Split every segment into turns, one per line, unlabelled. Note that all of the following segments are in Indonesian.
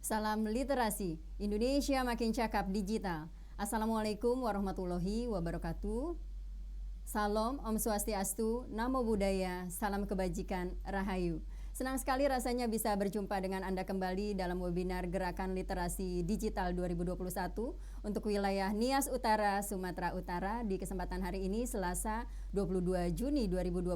Salam literasi, Indonesia makin cakap digital. Assalamualaikum warahmatullahi wabarakatuh. Salam, Om Swastiastu, Namo Buddhaya, salam kebajikan, Rahayu. Senang sekali rasanya bisa berjumpa dengan Anda kembali dalam webinar Gerakan Literasi Digital 2021 untuk wilayah Nias Utara, Sumatera Utara di kesempatan hari ini Selasa 22 Juni 2021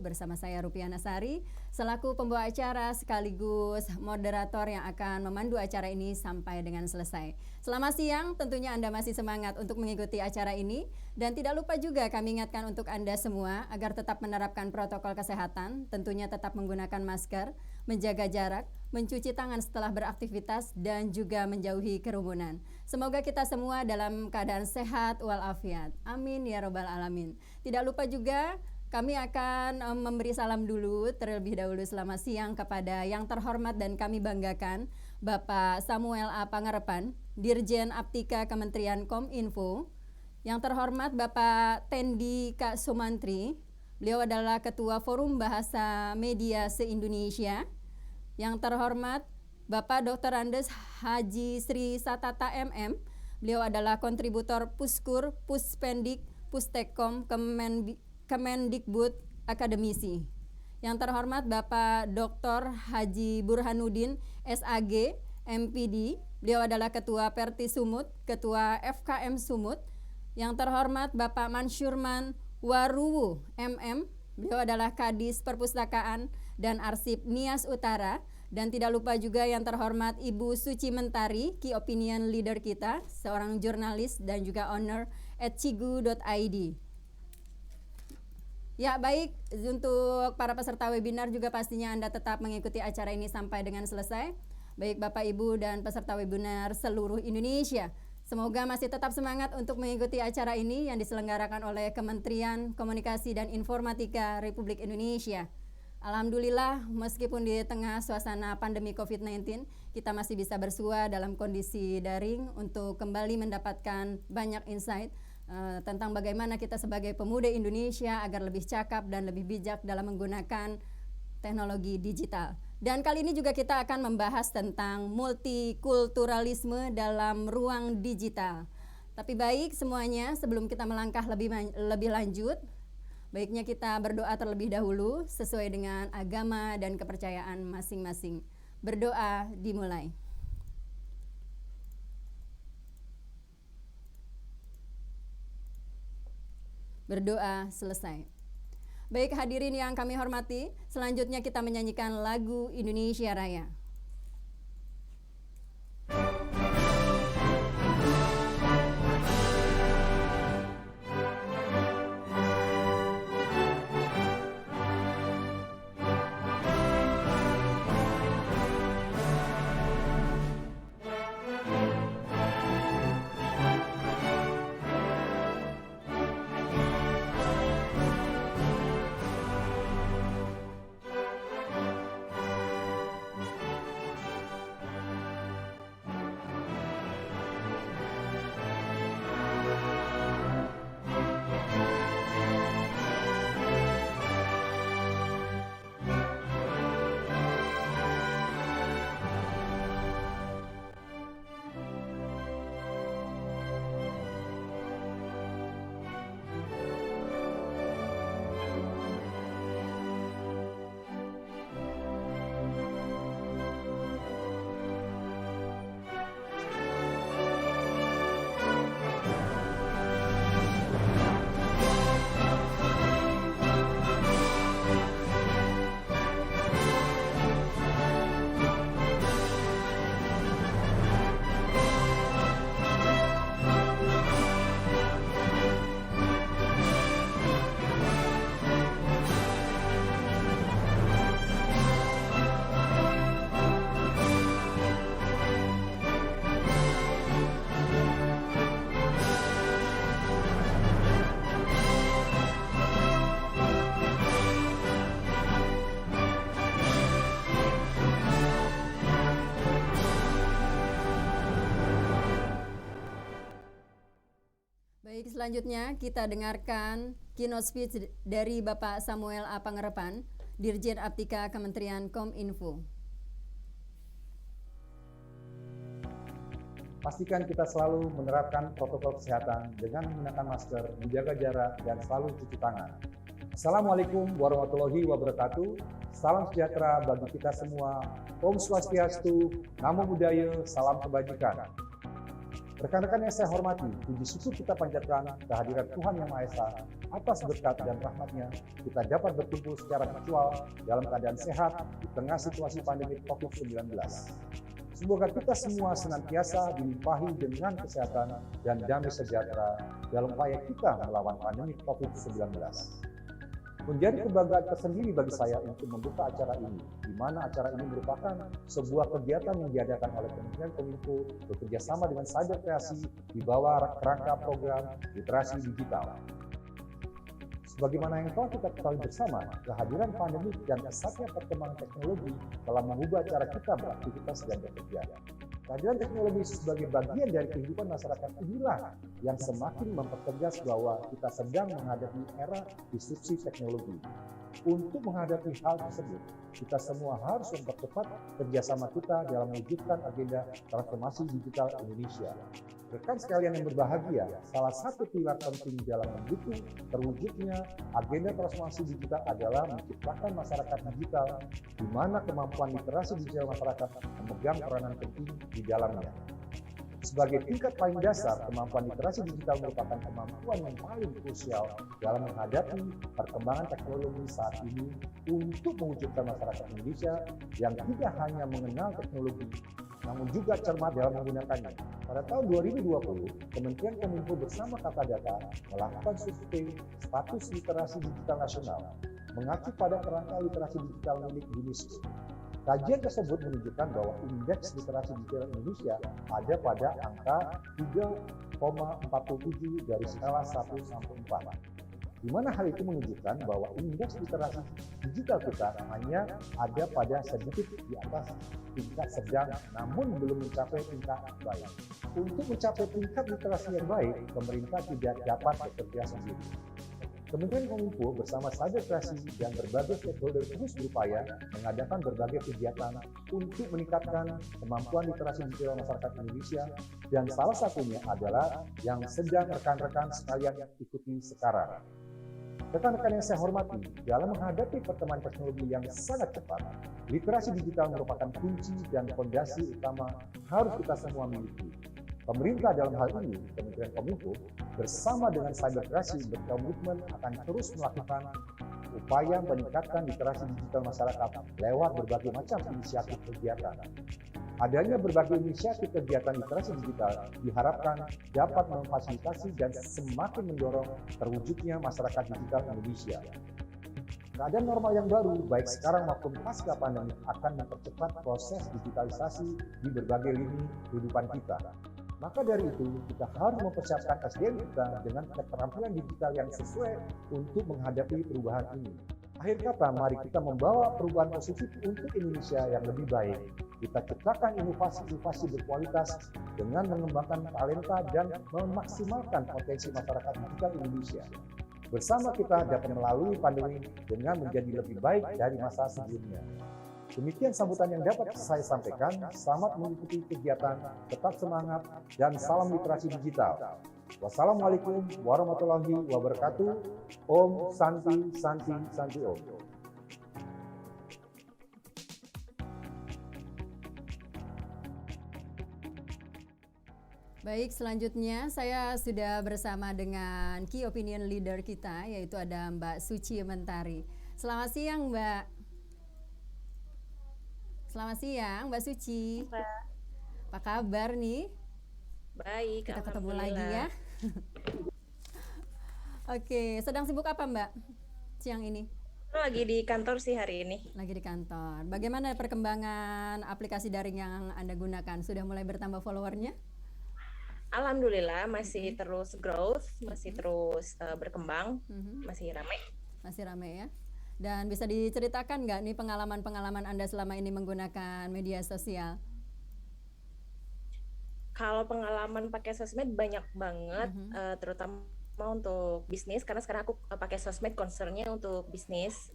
bersama saya Rupiana Sari selaku pembawa acara sekaligus moderator yang akan memandu acara ini sampai dengan selesai. Selamat siang, tentunya Anda masih semangat untuk mengikuti acara ini dan tidak lupa juga kami ingatkan untuk Anda semua agar tetap menerapkan protokol kesehatan, tentunya tetap menggunakan masker, menjaga jarak, mencuci tangan setelah beraktivitas, dan juga menjauhi kerumunan. Semoga kita semua dalam keadaan sehat walafiat. Amin ya robbal alamin. Tidak lupa juga kami akan memberi salam dulu terlebih dahulu selamat siang kepada yang terhormat dan kami banggakan Bapak Samuel A. Pangarepan, Dirjen Aptika Kementerian Kominfo. Yang terhormat Bapak Tendi K. Sumantri, beliau adalah Ketua Forum Bahasa Media se-Indonesia. Yang terhormat Bapak Dr. Andes Haji Sri Satata MM, beliau adalah kontributor Puskur, Puspendik, Pustekom, Kemendikbud, akademisi. Yang terhormat Bapak Dr. Haji Burhanuddin SAG, MPD, beliau adalah Ketua Perti Sumut, Ketua FKM Sumut. Yang terhormat Bapak Mansyurman Waruwu MM, beliau adalah Kadis Perpustakaan dan Arsip Nias Utara. Dan tidak lupa juga yang terhormat Ibu Suci Mentari, Key Opinion Leader kita, seorang jurnalis dan juga owner @cigu.id. Ya baik, untuk para peserta webinar juga pastinya Anda tetap mengikuti acara ini sampai dengan selesai. Baik Bapak Ibu dan peserta webinar seluruh Indonesia, semoga masih tetap semangat untuk mengikuti acara ini yang diselenggarakan oleh Kementerian Komunikasi dan Informatika Republik Indonesia. Alhamdulillah, meskipun di tengah suasana pandemi COVID-19, kita masih bisa bersua dalam kondisi daring untuk kembali mendapatkan banyak insight tentang bagaimana kita sebagai pemuda Indonesia agar lebih cakap dan lebih bijak dalam menggunakan teknologi digital. Dan kali ini juga kita akan membahas tentang multikulturalisme dalam ruang digital. Tapi baik semuanya, sebelum kita melangkah lebih lanjut, baiknya kita berdoa terlebih dahulu sesuai dengan agama dan kepercayaan masing-masing. Berdoa dimulai. Berdoa selesai. Baik hadirin yang kami hormati, selanjutnya kita menyanyikan lagu Indonesia Raya. Baik, selanjutnya kita dengarkan keynote speech dari Bapak Samuel A. Pangarepan, Dirjen Aptika Kementerian Kominfo.
Pastikan kita selalu menerapkan protokol kesehatan dengan menggunakan masker, menjaga jarak, dan selalu cuci tangan. Assalamualaikum warahmatullahi wabarakatuh. Salam sejahtera bagi kita semua. Om Swastiastu, Namo Buddhaya, salam kebajikan. Rekan-rekan yang saya hormati, puji syukur kita panjatkan kehadiran Tuhan Yang Maha Esa. Atas berkat dan rahmat-Nya, kita dapat berkumpul secara virtual dalam keadaan sehat di tengah situasi pandemi COVID-19. Semoga kita semua senantiasa dilimpahi dengan kesehatan dan damai sejahtera dalam upaya kita melawan pandemi COVID-19. Menjadi kebanggaan tersendiri bagi saya untuk membuka acara ini, di mana acara ini merupakan sebuah kegiatan yang diadakan oleh Kementerian Kominfo bekerja sama dengan Cyber Kreasi di bawah kerangka program literasi digital. Sebagaimana yang telah kita ketahui bersama, kehadiran pandemi dan pesatnya perkembangan teknologi telah mengubah cara kita beraktivitas dan bekerja. Kehadiran teknologi sebagai bagian dari kehidupan masyarakat inilah yang semakin mempertegas bahwa kita sedang menghadapi era disrupsi teknologi. Untuk menghadapi hal tersebut, kita semua harus mempercepat kerjasama kita dalam mewujudkan agenda transformasi digital Indonesia. Rekan sekalian yang berbahagia, salah satu pilar penting dalam mendukung terwujudnya agenda transformasi digital adalah menciptakan masyarakat digital di mana kemampuan literasi digital masyarakat memegang peranan penting di dalamnya. Sebagai tingkat paling dasar, kemampuan literasi digital merupakan kemampuan yang paling krusial dalam menghadapi perkembangan teknologi saat ini untuk mewujudkan masyarakat Indonesia yang tidak hanya mengenal teknologi, namun juga cermat dalam menggunakannya. Pada tahun 2020, Kementerian Kominfo bersama Kata Data melakukan survei status literasi digital nasional, mengacu pada kerangka literasi digital milik UNESCO. Kajian tersebut menunjukkan bahwa indeks literasi digital Indonesia ada pada angka 3,47 dari skala 1 sampai 4. Di mana hal itu menunjukkan bahwa indeks literasi digital kita hanya ada pada sedikit di atas tingkat sedang, namun belum mencapai tingkat baik. Untuk mencapai tingkat literasi yang baik, pemerintah tidak dapat bekerja sendiri. Kementerian Kominfo bersama Cyber Kreasi dan berbagai stakeholder terus berupaya mengadakan berbagai kegiatan untuk meningkatkan kemampuan literasi digital masyarakat Indonesia, dan salah satunya adalah yang sedang rekan-rekan sekalian ikuti sekarang. Rekan-rekan yang saya hormati, dalam menghadapi perkembangan teknologi yang sangat cepat, literasi digital merupakan kunci dan fondasi utama harus kita semua miliki. Pemerintah dalam hal ini, Kementerian Kominfo, bersama dengan Cyber Kreasi berkomitmen akan terus melakukan upaya meningkatkan literasi digital masyarakat lewat berbagai macam inisiatif kegiatan. Adanya berbagai inisiatif kegiatan literasi digital diharapkan dapat memfasilitasi dan semakin mendorong terwujudnya masyarakat digital Indonesia. Keadaan normal yang baru, baik sekarang maupun pasca pandemi, akan mempercepat proses digitalisasi di berbagai lini kehidupan kita. Maka dari itu, kita harus mempersiapkan SDM kita dengan keterampilan digital yang sesuai untuk menghadapi perubahan ini. Akhir kata, mari kita membawa perubahan positif untuk Indonesia yang lebih baik. Kita ciptakan inovasi-inovasi berkualitas dengan mengembangkan talenta dan memaksimalkan potensi masyarakat digital Indonesia. Bersama kita dapat melalui pandemi dengan menjadi lebih baik dari masa sebelumnya. Demikian sambutan yang dapat saya sampaikan. Selamat mengikuti kegiatan, tetap semangat, dan salam literasi digital. Wassalamualaikum warahmatullahi wabarakatuh. Om Santi Santi Santi Om.
Baik, selanjutnya saya sudah bersama dengan Key Opinion Leader kita, yaitu ada Mbak Suci Mentari. Selamat siang, Mbak. Selamat siang, Mbak Suci.
Mbak.
Apa kabar nih?
Baik,
kita ketemu lagi ya. Oke, sedang sibuk apa Mbak siang ini?
Lagi di kantor sih hari ini.
Lagi di kantor. Bagaimana perkembangan aplikasi daring yang Anda gunakan? Sudah mulai bertambah followernya?
Alhamdulillah masih terus growth, masih terus berkembang, masih ramai.
Masih ramai ya. Dan bisa diceritakan nggak nih pengalaman-pengalaman Anda selama ini menggunakan media sosial?
Kalau pengalaman pakai sosmed banyak banget, terutama untuk bisnis, karena sekarang aku pakai sosmed concernnya untuk bisnis.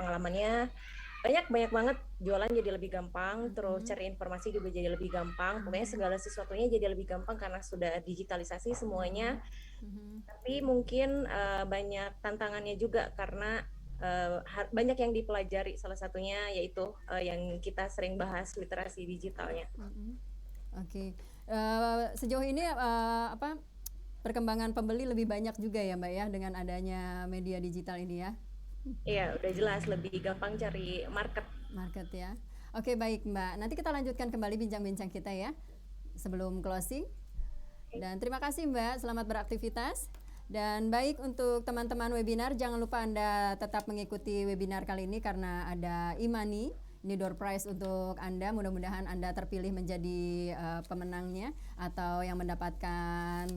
Pengalamannya banyak banget, jualan jadi lebih gampang, terus cari informasi juga jadi lebih gampang, pokoknya segala sesuatunya jadi lebih gampang karena sudah digitalisasi semuanya. Tapi mungkin banyak tantangannya juga karena banyak yang dipelajari, salah satunya yaitu yang kita sering bahas, literasi digitalnya.
Oke. Sejauh ini apa perkembangan pembeli lebih banyak juga ya Mbak ya dengan adanya media digital ini ya?
Iya, udah jelas lebih gampang cari market.
Market ya. Oke, baik Mbak. Nanti kita lanjutkan kembali bincang-bincang kita ya sebelum closing. Dan terima kasih Mbak, selamat beraktivitas. Dan baik untuk teman-teman webinar, jangan lupa Anda tetap mengikuti webinar kali ini karena ada e-money, ini door prize untuk Anda. Mudah-mudahan Anda terpilih menjadi pemenangnya atau yang mendapatkan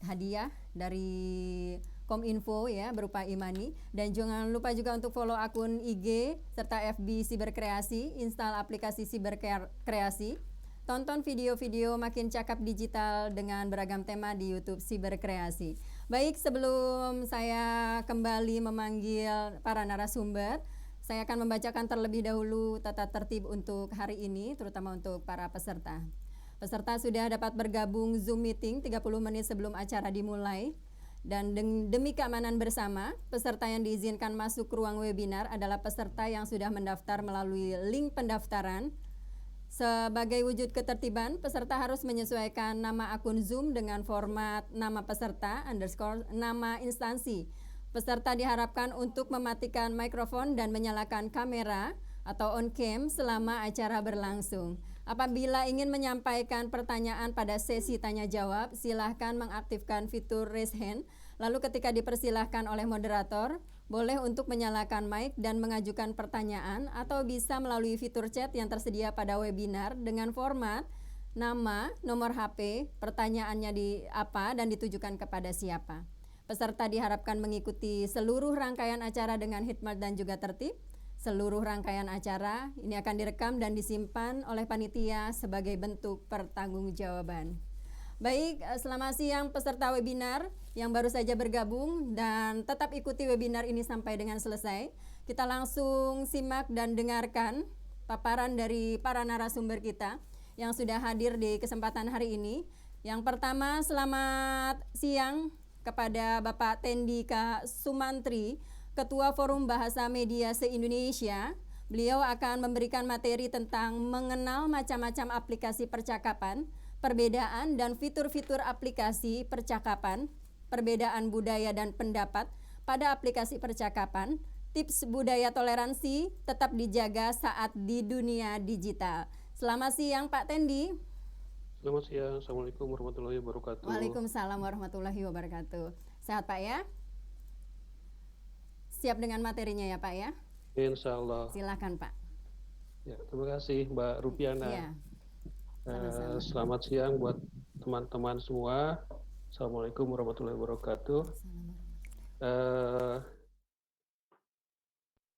hadiah dari Kominfo ya berupa e-money. Dan jangan lupa juga untuk follow akun IG serta FB Siberkreasi, install aplikasi Siberkreasi. Tonton video-video makin cakap digital dengan beragam tema di YouTube Siberkreasi. Baik, sebelum saya kembali memanggil para narasumber, saya akan membacakan terlebih dahulu tata tertib untuk hari ini, terutama untuk para peserta. Peserta sudah dapat bergabung Zoom meeting 30 menit sebelum acara dimulai. Dan demi keamanan bersama, peserta yang diizinkan masuk ruang webinar adalah peserta yang sudah mendaftar melalui link pendaftaran. Sebagai wujud ketertiban, peserta harus menyesuaikan nama akun Zoom dengan format nama peserta _ nama instansi. Peserta diharapkan untuk mematikan mikrofon dan menyalakan kamera atau on cam selama acara berlangsung. Apabila ingin menyampaikan pertanyaan pada sesi tanya jawab, silahkan mengaktifkan fitur raise hand. Lalu ketika dipersilahkan oleh moderator, boleh untuk menyalakan mic dan mengajukan pertanyaan atau bisa melalui fitur chat yang tersedia pada webinar dengan format nama, nomor HP, pertanyaannya di apa dan ditujukan kepada siapa. Peserta diharapkan mengikuti seluruh rangkaian acara dengan hikmat dan juga tertib. Seluruh rangkaian acara ini akan direkam dan disimpan oleh panitia sebagai bentuk pertanggungjawaban. Baik, selamat siang peserta webinar yang baru saja bergabung dan tetap ikuti webinar ini sampai dengan selesai. Kita langsung simak dan dengarkan paparan dari para narasumber kita yang sudah hadir di kesempatan hari ini. Yang pertama, selamat siang kepada Bapak Tendi K. Sumantri, Ketua Forum Bahasa Media se-Indonesia. Beliau akan memberikan materi tentang mengenal macam-macam aplikasi percakapan, perbedaan dan fitur-fitur aplikasi percakapan, perbedaan budaya dan pendapat pada aplikasi percakapan, tips budaya toleransi tetap dijaga saat di dunia digital. Selamat siang Pak Tendi.
Selamat siang, Assalamualaikum warahmatullahi wabarakatuh.
Waalaikumsalam warahmatullahi wabarakatuh. Sehat Pak ya? Siap dengan materinya ya Pak ya?
Insya Allah.
Silakan Pak.
Ya, terima kasih Mbak Rupiana.
Ya.
Selamat siang buat teman-teman semua. Assalamualaikum warahmatullahi wabarakatuh.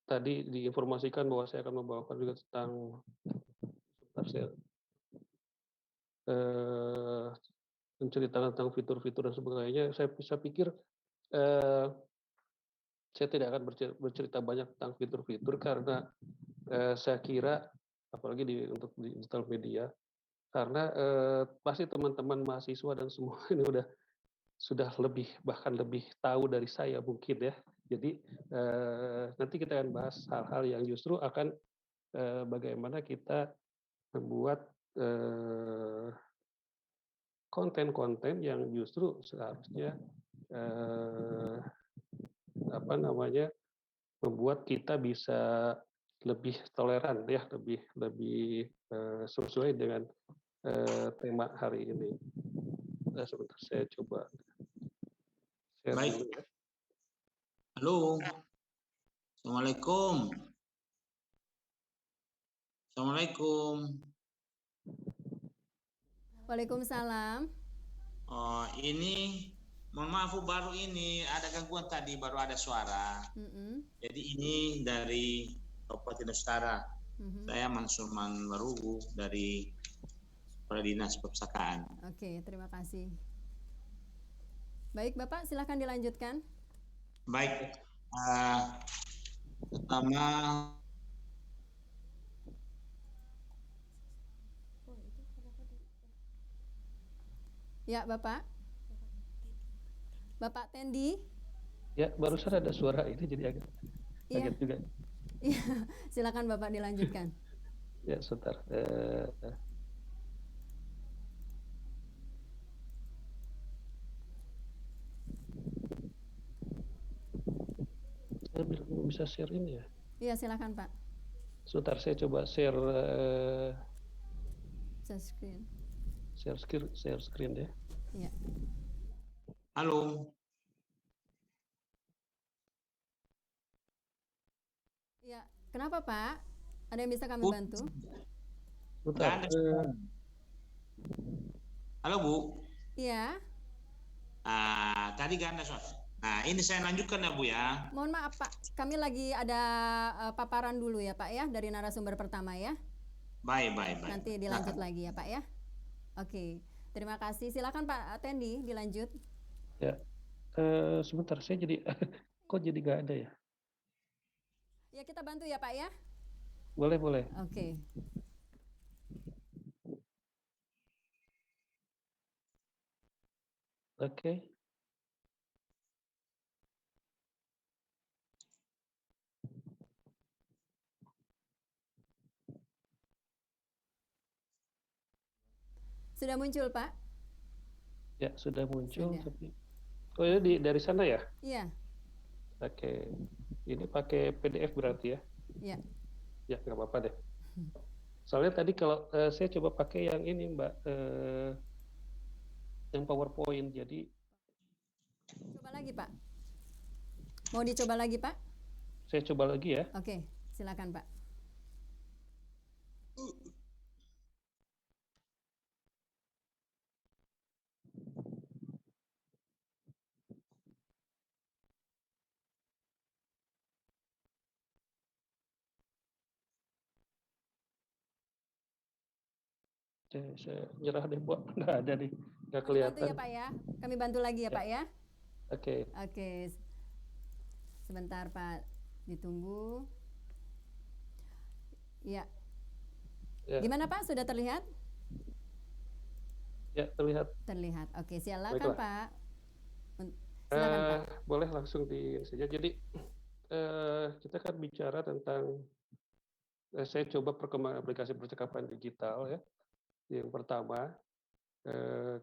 Tadi diinformasikan bahwa saya akan membawakan juga tentang menceritakan tentang fitur-fitur dan sebagainya. Saya pikir saya tidak akan bercerita banyak tentang fitur-fitur karena saya kira apalagi untuk digital media, karena pasti teman-teman mahasiswa dan semua ini sudah bahkan lebih tahu dari saya mungkin ya. Jadi nanti kita akan bahas hal-hal yang justru akan bagaimana kita membuat konten-konten yang justru seharusnya membuat kita bisa lebih toleran ya, lebih sesuai dengan tema hari ini. Sebentar saya coba share.
Baik. Halo. Assalamualaikum. Assalamualaikum.
Waalaikumsalam.
Oh, ini mohon maaf baru ini ada gangguan tadi, baru ada suara. Jadi ini dari Kabupaten Utara. Saya Mansurman Marugu dari Kepala Dinas Perpustakaan.
Oke, terima kasih. Baik Bapak, silakan dilanjutkan.
Baik. Pertama
Ya, Bapak. Bapak Tendi.
Ya, barusan ada suara ini jadi agak kaget juga.
Iya, silakan Bapak dilanjutkan.
Ya, sebentar. Saya belum bisa share ini ya.
Iya, silakan Pak.
Sebentar, saya coba share
screen.
Share screen ya.
Iya.
Halo.
Iya, kenapa Pak? Ada yang bisa kami bantu?
Bentar.
Halo Bu.
Iya.
Tadi gak ada suara. Nah, ini saya lanjutkan ya Bu ya.
Mohon maaf Pak, kami lagi ada paparan dulu ya Pak ya, dari narasumber pertama ya.
Baik.
Nanti dilanjut lagi ya Pak ya. Oke, terima kasih. Silakan Pak Tendi dilanjut.
Ya, sebentar saya jadi kok jadi nggak ada ya?
Ya kita bantu ya Pak ya.
Boleh.
Oke.
Oke.
Sudah muncul Pak?
Ya, sudah muncul.
Sudah.
Tapi oh ini dari sana ya?
Iya.
Oke. Ini pakai PDF berarti ya?
Iya.
Ya, nggak apa-apa deh. Soalnya tadi kalau saya coba pakai yang ini Mbak, yang PowerPoint, jadi
coba lagi Pak. Mau dicoba lagi Pak?
Saya coba lagi ya.
Oke, silakan Pak.
Saya nyerah deh, Bu. Nggak ada nih, nggak
kelihatan. Bantu
kelihatan.
ya Pak ya. Kami bantu lagi ya Pak ya.
Oke.
Sebentar Pak, ditunggu. Ya. Gimana Pak, sudah terlihat?
Ya, terlihat.
Terlihat. Oke, silakan Pak.
Silakan Pak. Boleh langsung di saja. Jadi kita kan bicara tentang saya coba perkembangan aplikasi percakapan digital ya. Yang pertama,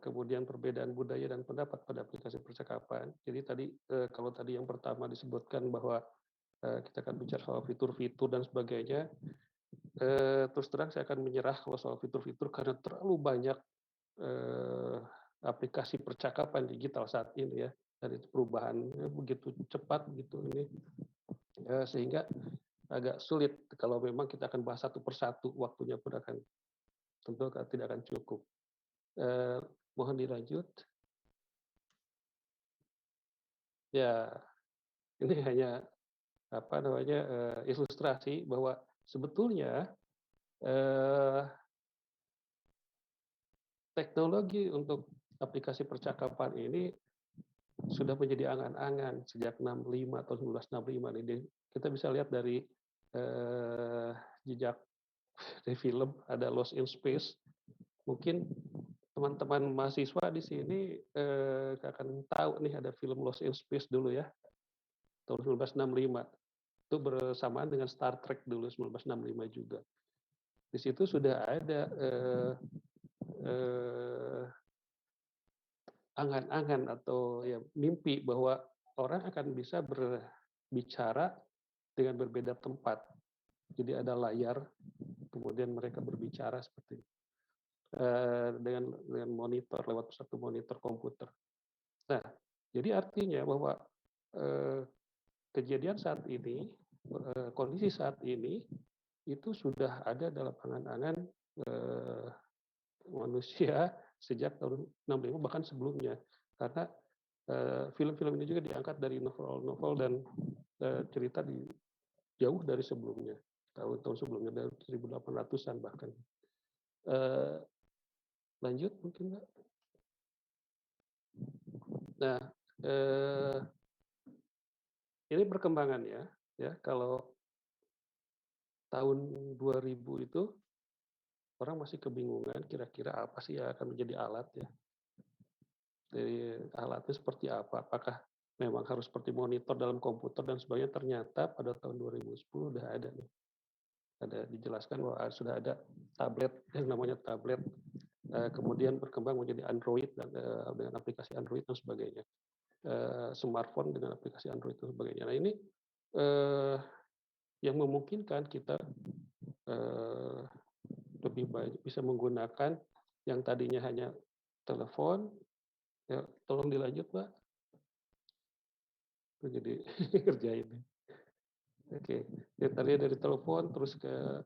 kemudian perbedaan budaya dan pendapat pada aplikasi percakapan. Jadi tadi kalau tadi yang pertama disebutkan bahwa kita akan bicara soal fitur-fitur dan sebagainya, terus terang saya akan menyerah kalau soal fitur-fitur karena terlalu banyak aplikasi percakapan digital saat ini ya, dan itu perubahannya begitu cepat begitu ini, sehingga agak sulit kalau memang kita akan bahas satu persatu, waktunya pun akan tentu tidak akan cukup. Mohon dilanjut. Ya, ini hanya ilustrasi bahwa sebetulnya teknologi untuk aplikasi percakapan ini sudah menjadi angan-angan sejak 65 atau 1965 ini. Kita bisa lihat dari jejak di film ada Lost in Space. Mungkin teman-teman mahasiswa di sini akan tahu nih ada film Lost in Space dulu ya, tahun 1965. Itu bersamaan dengan Star Trek dulu 1965 juga. Di situ sudah ada angan-angan atau ya mimpi bahwa orang akan bisa berbicara dengan berbeda tempat. Jadi ada layar, kemudian mereka berbicara seperti dengan monitor lewat satu monitor komputer. Nah, jadi artinya bahwa kejadian saat ini, kondisi saat ini itu sudah ada dalam angan-angan manusia sejak tahun 65 bahkan sebelumnya, karena film-film ini juga diangkat dari novel-novel dan cerita jauh dari sebelumnya, tahun-tahun sebelumnya, dari 1800-an bahkan. Lanjut mungkin Mbak. Nah, ini perkembangannya ya, kalau tahun 2000 itu orang masih kebingungan kira-kira apa sih yang akan menjadi alat ya. dari alatnya seperti apa, apakah memang harus seperti monitor dalam komputer dan sebagainya. Ternyata pada tahun 2010 udah ada nih, ada dijelaskan bahwa sudah ada tablet yang namanya tablet, kemudian berkembang menjadi Android dan dengan aplikasi Android dan sebagainya, smartphone dengan aplikasi Android dan sebagainya. Nah ini yang memungkinkan kita lebih baik bisa menggunakan yang tadinya hanya telepon. Ya, tolong dilanjut, Pak. Jadi kerjain. Oke, ya, tadi dari telepon terus ke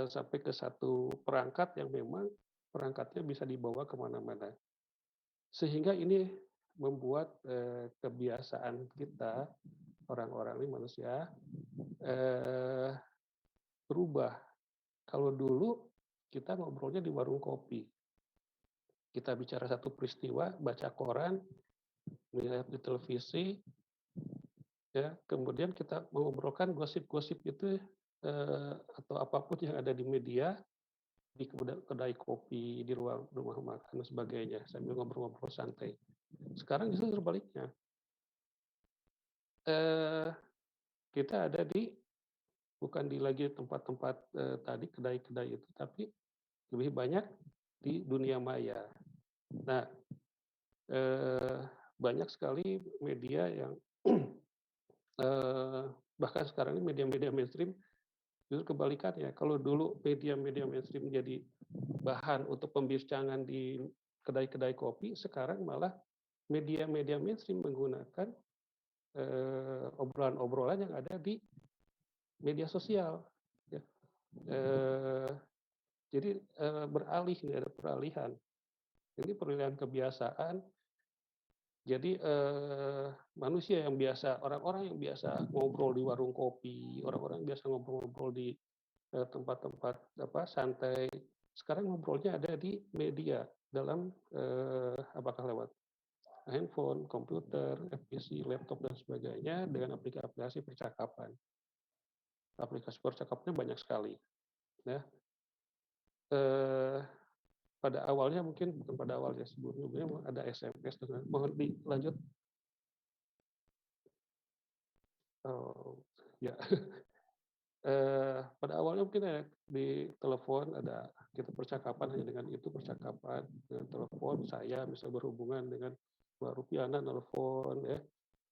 sampai ke satu perangkat yang memang perangkatnya bisa dibawa kemana-mana. Sehingga ini membuat kebiasaan kita, orang-orang ini manusia, berubah. Kalau dulu kita ngobrolnya di warung kopi. Kita bicara satu peristiwa, baca koran, melihat di televisi, ya, kemudian kita mengobrolkan gosip-gosip itu atau apapun yang ada di media, di kedai kopi, di rumah makan dan sebagainya, sambil ngobrol-ngobrol santai. Sekarang justru terbaliknya. Kita ada bukan lagi tempat-tempat tadi kedai-kedai itu, tapi lebih banyak di dunia maya. Nah, banyak sekali media yang bahkan sekarang ini media-media mainstream justru kebalikannya. Kalau dulu media-media mainstream menjadi bahan untuk pembincangan di kedai-kedai kopi, sekarang malah media-media mainstream menggunakan obrolan-obrolan yang ada di media sosial. Ya. Jadi beralih, ini ada peralihan. Ini peralihan kebiasaan. Jadi manusia yang biasa, orang-orang yang biasa ngobrol di warung kopi, orang-orang yang biasa ngobrol-ngobrol di tempat-tempat santai, sekarang ngobrolnya ada di media dalam apakah lewat handphone, komputer, PC, laptop dan sebagainya dengan aplikasi percakapan. Aplikasi percakapannya banyak sekali. Ya. Pada awalnya mungkin bukan pada awalnya, sebelumnya ada SMS. Mohon dilanjut. Oh, ya. Pada awalnya mungkin ya, di telepon ada kita percakapan hanya dengan itu, percakapan dengan telepon, saya bisa berhubungan dengan Mbak Rupiana telepon, ya,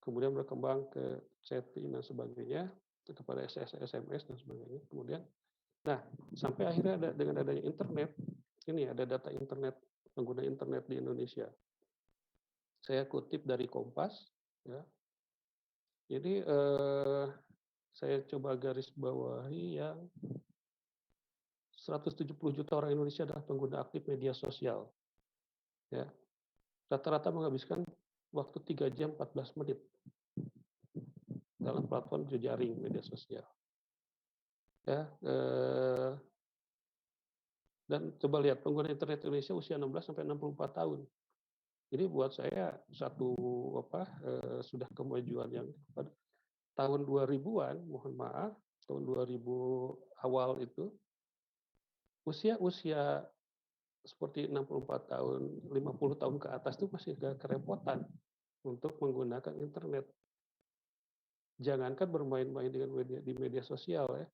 kemudian berkembang ke chatting dan sebagainya, kepada SMS dan sebagainya. Kemudian, nah sampai akhirnya dengan adanya internet, ini ada data internet, pengguna internet di Indonesia. Saya kutip dari Kompas, ya. Jadi saya coba garis bawahi yang 170 juta orang Indonesia adalah pengguna aktif media sosial. Ya. Rata-rata menghabiskan waktu 3 jam 14 menit dalam platform jejaring media sosial. Ya, dan coba lihat pengguna internet Indonesia usia 16 sampai 64 tahun. Jadi buat saya sudah kemajuan yang tahun 2000-an, mohon maaf, tahun 2000 awal itu usia seperti 64 tahun, 50 tahun ke atas itu masih agak kerepotan untuk menggunakan internet. Jangankan bermain-main dengan di media sosial, ya.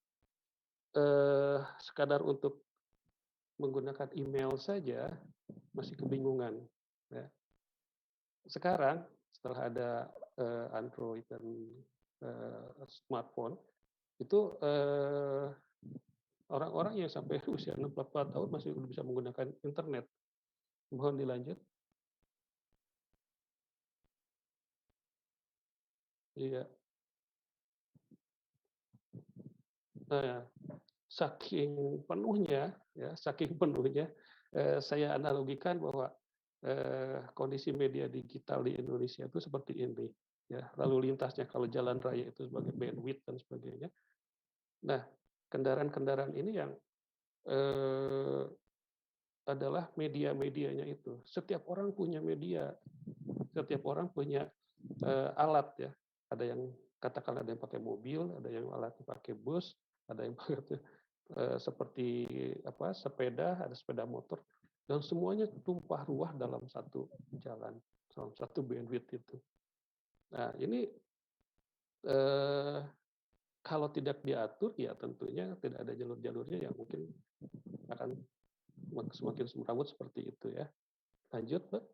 Sekadar untuk menggunakan email saja masih kebingungan. Ya. Sekarang setelah ada Android dan smartphone, itu orang-orang yang sampai usia 64 tahun masih bisa menggunakan internet. Mohon dilanjut. Iya. Nah, saking penuhnya, saya analogikan bahwa kondisi media digital di Indonesia itu seperti ini. Ya, lalu lintasnya kalau jalan raya itu sebagai bandwidth dan sebagainya. Nah, kendaraan-kendaraan ini yang adalah media-medianya itu. Setiap orang punya media, setiap orang punya alat, ya. Ada yang katakan ada yang pakai mobil, ada yang alatnya pakai bus, ada yang pakai seperti sepeda, ada sepeda motor. dan semuanya tumpah ruah dalam satu jalan, dalam satu bandwidth itu. Nah, ini kalau tidak diatur, ya tentunya tidak ada jalur-jalurnya yang mungkin akan semakin semrawut seperti itu ya. Lanjut, Mbak.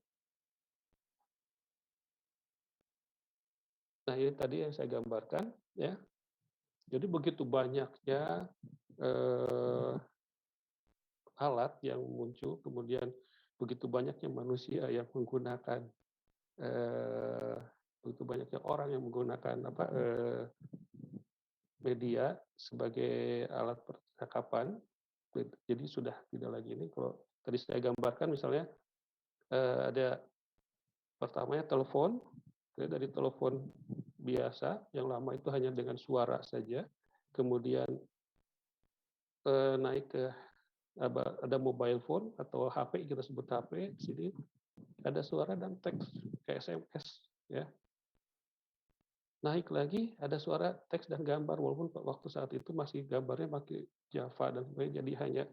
Nah, ini tadi yang saya gambarkan ya. Jadi begitu banyaknya alat yang muncul, kemudian begitu banyaknya manusia yang menggunakan, begitu banyaknya orang yang menggunakan media sebagai alat percakapan. Jadi sudah tidak lagi ini. Kalau tadi saya gambarkan misalnya ada pertamanya telepon, dari telepon biasa yang lama itu hanya dengan suara saja, kemudian naik ke ada mobile phone atau HP, kita sebut HP di sini, ada suara dan teks kayak SMS ya. Naik lagi ada suara, teks dan gambar, walaupun waktu saat itu masih gambarnya pakai Java dan sebagainya, jadi hanya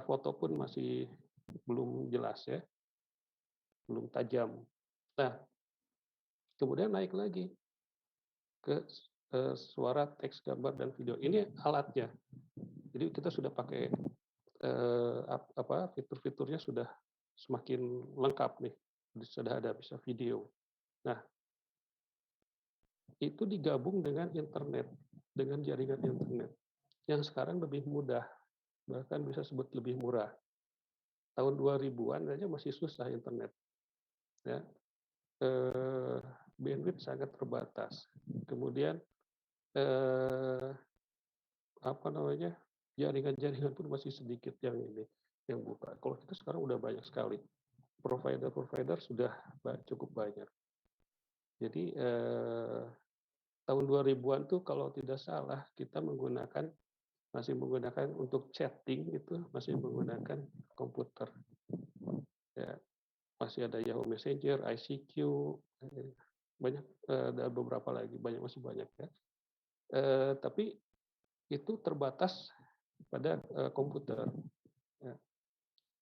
foto pun masih belum jelas ya, belum tajam. Nah, kemudian naik lagi ke suara, teks, gambar, dan video. Ini alatnya. Jadi kita sudah pakai fitur-fiturnya sudah semakin lengkap nih. Sudah ada bisa video. Nah, itu digabung dengan internet, dengan jaringan internet yang sekarang lebih mudah, bahkan bisa sebut lebih murah. Tahun 2000-an aja masih susah internet. Ya. Bandwidth sangat terbatas. Kemudian jaringan-jaringan pun masih sedikit yang buka. Kalau kita sekarang udah banyak sekali. Provider sudah cukup banyak. Jadi tahun 2000-an tuh kalau tidak salah kita masih menggunakan untuk chatting itu masih menggunakan komputer. Ya, masih ada Yahoo Messenger, ICQ, banyak, ada beberapa lagi, masih banyak ya. Tapi itu terbatas pada komputer. Ya.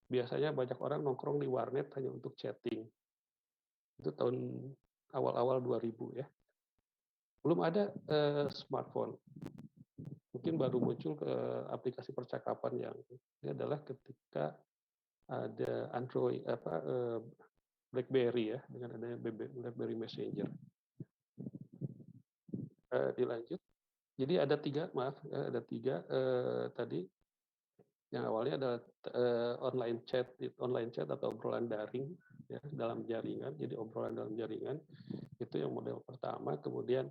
Biasanya banyak orang nongkrong di warnet hanya untuk chatting. Itu tahun awal-awal 2000 ya. Belum ada smartphone. Mungkin baru muncul ke aplikasi percakapan yang ini adalah ketika ada Android BlackBerry ya, dengan adanya BlackBerry Messenger. Dilanjut. Jadi ada tiga tadi. Yang awalnya adalah online chat atau obrolan daring ya, dalam jaringan. Jadi obrolan dalam jaringan itu yang model pertama. Kemudian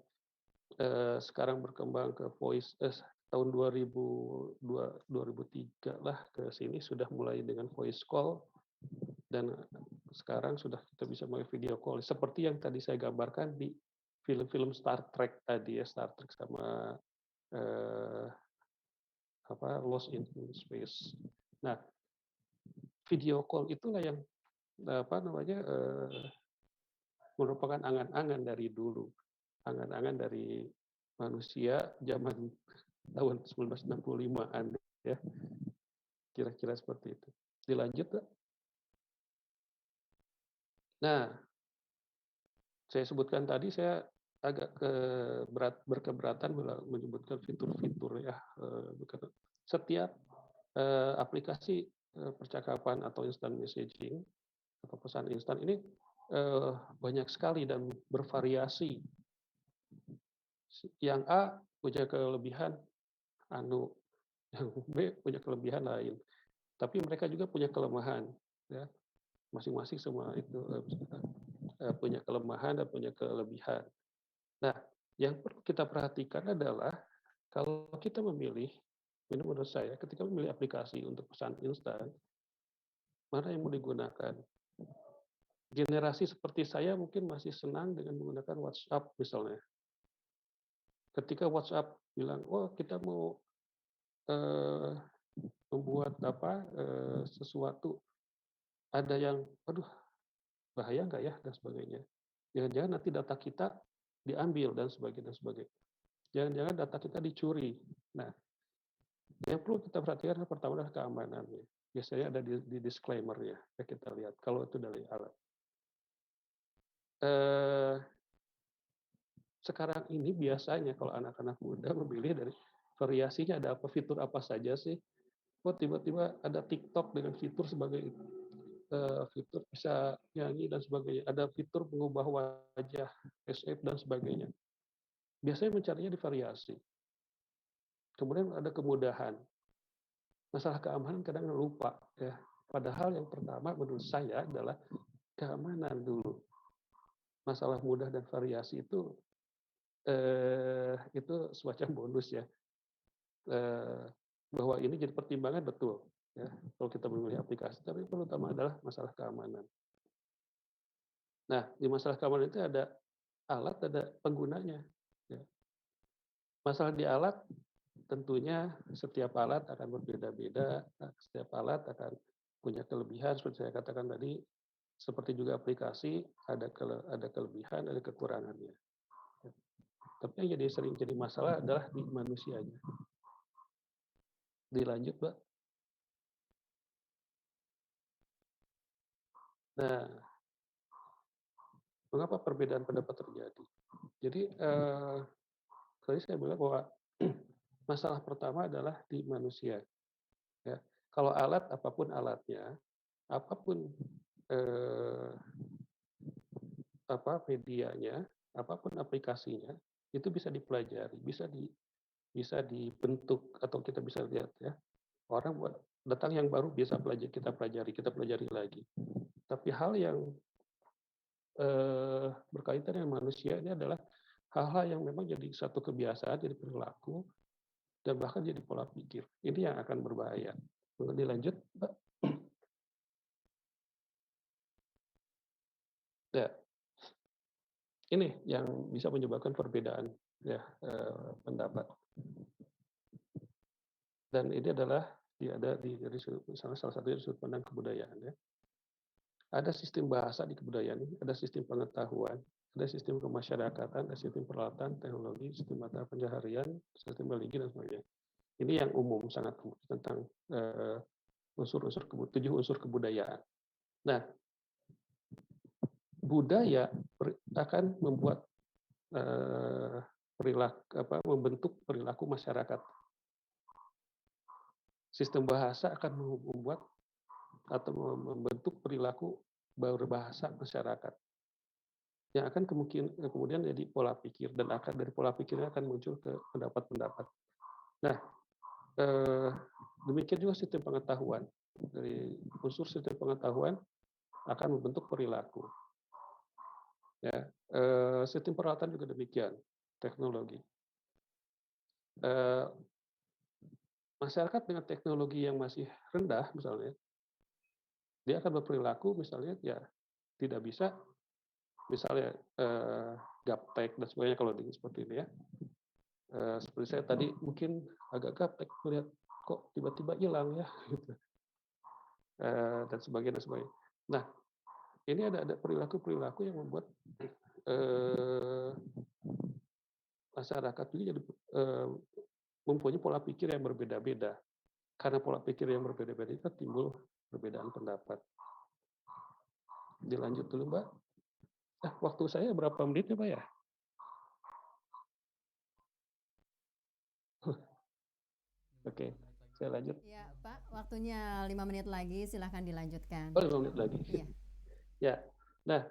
sekarang berkembang ke voice. Tahun 2003 lah ke sini sudah mulai dengan voice call, dan sekarang sudah kita bisa mulai video call. Seperti yang tadi saya gambarkan di film-film Star Trek tadi ya, Star Trek sama Lost in Space. Nah, video call itulah yang merupakan angan-angan dari dulu, angan-angan dari manusia zaman tahun 1965-an ya, kira-kira seperti itu. Dilanjut, Pak. Nah, saya sebutkan tadi, saya agak berkeberatan menyebutkan fitur-fitur ya. Setiap aplikasi percakapan atau instant messaging atau pesan instan ini banyak sekali dan bervariasi. Yang A punya kelebihan yang B punya kelebihan lain. Tapi mereka juga punya kelemahan ya. Masing-masing semua itu punya kelemahan dan punya kelebihan. Nah, yang perlu kita perhatikan adalah kalau kita memilih, menurut saya, ketika memilih aplikasi untuk pesan instan, mana yang mau digunakan? Generasi seperti saya mungkin masih senang dengan menggunakan WhatsApp misalnya. Ketika WhatsApp bilang, oh kita mau membuat sesuatu, ada yang, aduh bahaya nggak ya, dan sebagainya. Jangan-jangan nanti data kita diambil dan sebagainya. Jangan-jangan data kita dicuri. Nah, yang perlu kita perhatikan pertama adalah keamanannya. biasanya ada di disclaimer-nya, ya kita lihat kalau itu dari alat. Sekarang ini biasanya kalau anak-anak muda memilih dari variasinya ada apa, fitur apa saja sih. Kok tiba-tiba ada TikTok dengan fitur sebagai fitur bisa nyanyi dan sebagainya. Ada fitur mengubah wajah, face app dan sebagainya. Biasanya mencarinya di variasi. Kemudian ada kemudahan. Masalah keamanan kadang lupa ya. Padahal yang pertama menurut saya adalah keamanan dulu. Masalah mudah dan variasi itu semacam bonus ya. Bahwa ini jadi pertimbangan betul ya kalau kita memilih aplikasi, tapi terutama adalah masalah keamanan. Nah, di masalah keamanan itu ada alat, ada penggunanya ya. Masalah di alat tentunya setiap alat akan berbeda-beda, setiap alat akan punya kelebihan seperti saya katakan tadi, seperti juga aplikasi ada kelebihan, ada kekurangannya. Tapi yang sering jadi masalah adalah di manusianya. Dilanjut, Mbak. Nah, mengapa perbedaan pendapat terjadi? Jadi, tadi saya bilang bahwa masalah pertama adalah di manusia. Ya. Kalau alat, apapun alatnya, apapun medianya, apapun aplikasinya, itu bisa dipelajari, bisa dibentuk atau kita bisa lihat ya. Orang datang yang baru bisa kita pelajari lagi. Tapi hal yang berkaitan dengan manusia ini adalah hal-hal yang memang jadi satu kebiasaan, jadi perilaku, dan bahkan jadi pola pikir. Ini yang akan berbahaya. Dilanjut, Mbak. Ya. Ini yang bisa menyebabkan perbedaan ya pendapat. Dan ini adalah ada dari salah satu dari sudut pandang kebudayaan ya. Ada sistem bahasa di kebudayaan ini, ada sistem pengetahuan, ada sistem kemasyarakatan, ada sistem peralatan, teknologi, sistem mata pencaharian, sistem religi dan sebagainya. Ini yang umum, sangat umum tentang 7 unsur kebudayaan. Nah, budaya akan membuat membentuk perilaku masyarakat. Sistem bahasa akan membuat atau membentuk perilaku berbahasa masyarakat. Yang akan kemudian jadi pola pikir, dan dari pola pikirnya akan muncul ke pendapat-pendapat. Nah, demikian juga sistem pengetahuan. Dari unsur sistem pengetahuan akan membentuk perilaku. Ya, sistem peralatan juga demikian, teknologi. Masyarakat dengan teknologi yang masih rendah, misalnya, dia akan berperilaku, misalnya, ya tidak bisa, misalnya gaptek dan sebagainya kalau seperti ini ya. Seperti saya tadi mungkin agak gaptek melihat kok tiba-tiba hilang ya, gitu. Dan sebagainya. Nah, ini ada perilaku yang membuat masyarakat ini jadi mempunyai pola pikir yang berbeda-beda. Karena pola pikir yang berbeda-beda itu timbul perbedaan pendapat. Dilanjut dulu, Mbak. Waktu saya berapa menit ya, Pak ya? Oke, saya lanjut.
Ya, Pak, waktunya 5 menit lagi, silahkan dilanjutkan.
Oh, 5 menit lagi.
Iya.
Ya, nah,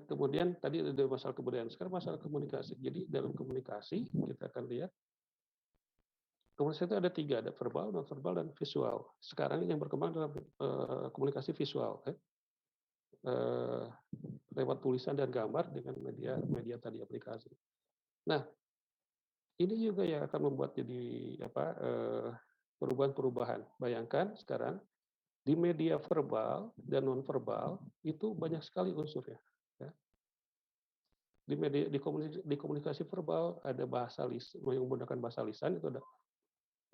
kemudian tadi ada masalah kebudayaan, sekarang masalah komunikasi. Jadi dalam komunikasi kita akan lihat komunikasi itu ada 3, ada verbal, non verbal, dan visual. Sekarang yang berkembang dalam komunikasi visual, lewat tulisan dan gambar dengan media tadi aplikasi. Nah, ini juga yang akan membuat jadi perubahan-perubahan. Bayangkan sekarang di media verbal dan non verbal itu banyak sekali unsurnya. Ya. Di komunikasi verbal ada bahasa lisan, yang menggunakan bahasa lisan itu ada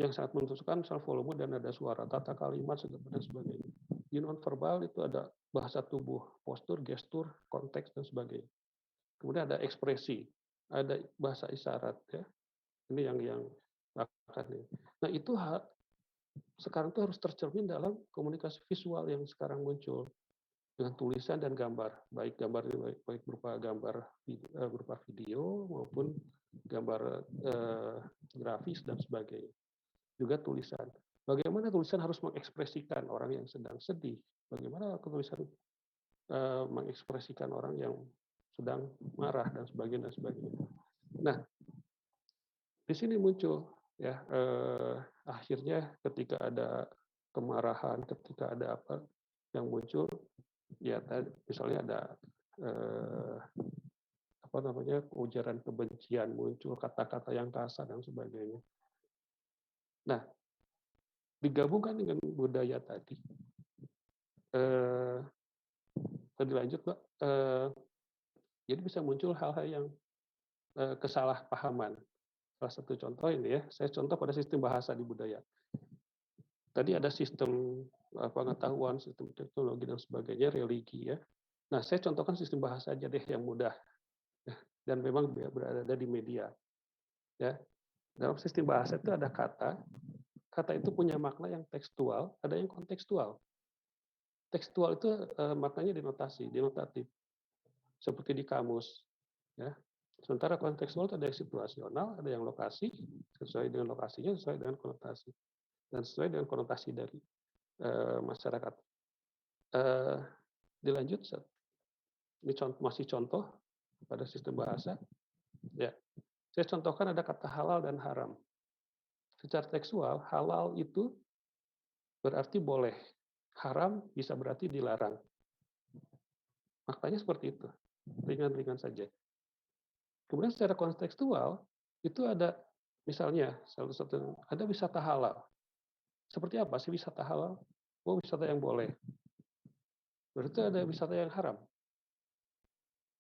yang sangat menentukan misal volume dan ada suara, tata kalimat dan sebagainya. Di non verbal itu ada bahasa tubuh, postur, gestur, konteks dan sebagainya. Kemudian ada ekspresi, ada bahasa isyarat ya. Ini yang akan ini. Nah itu sekarang tuh harus tercermin dalam komunikasi visual yang sekarang muncul dengan tulisan dan gambar, baik gambar baik berupa gambar berupa video maupun gambar grafis dan sebagainya. Juga tulisan. Bagaimana tulisan harus mengekspresikan orang yang sedang sedih? Bagaimana tulisan mengekspresikan orang yang sedang marah dan sebagainya dan sebagainya. Nah, di sini muncul ya akhirnya ketika ada kemarahan, ketika ada apa yang muncul, ya misalnya ada apa namanya ujaran kebencian muncul, kata-kata yang kasar dan sebagainya. Nah, digabungkan dengan budaya tadi. Tadi lanjut, Mbak. Jadi bisa muncul hal-hal yang kesalahpahaman. Salah satu contoh ini ya, saya contoh pada sistem bahasa di budaya. Tadi ada sistem pengetahuan, sistem teknologi dan sebagainya, religi ya. Nah, saya contohkan sistem bahasa aja deh yang mudah dan memang berada di media. Ya, dalam sistem bahasa itu ada kata itu punya makna yang tekstual, ada yang kontekstual. Tekstual itu maknanya denotatif, seperti di kamus. Ya. Sementara kontekstual itu ada yang situasional, ada yang lokasi, sesuai dengan lokasinya, sesuai dengan konotasi, dan sesuai dengan konotasi dari masyarakat. Dilanjut, ini masih contoh pada sistem bahasa. Ya, saya contohkan ada kata halal dan haram. Secara tekstual, halal itu berarti boleh, haram bisa berarti dilarang. Maknanya seperti itu, ringan-ringan saja. Kemudian secara kontekstual itu ada misalnya ada wisata halal. Seperti apa sih wisata halal? Oh, wisata yang boleh. Berarti ada wisata yang haram.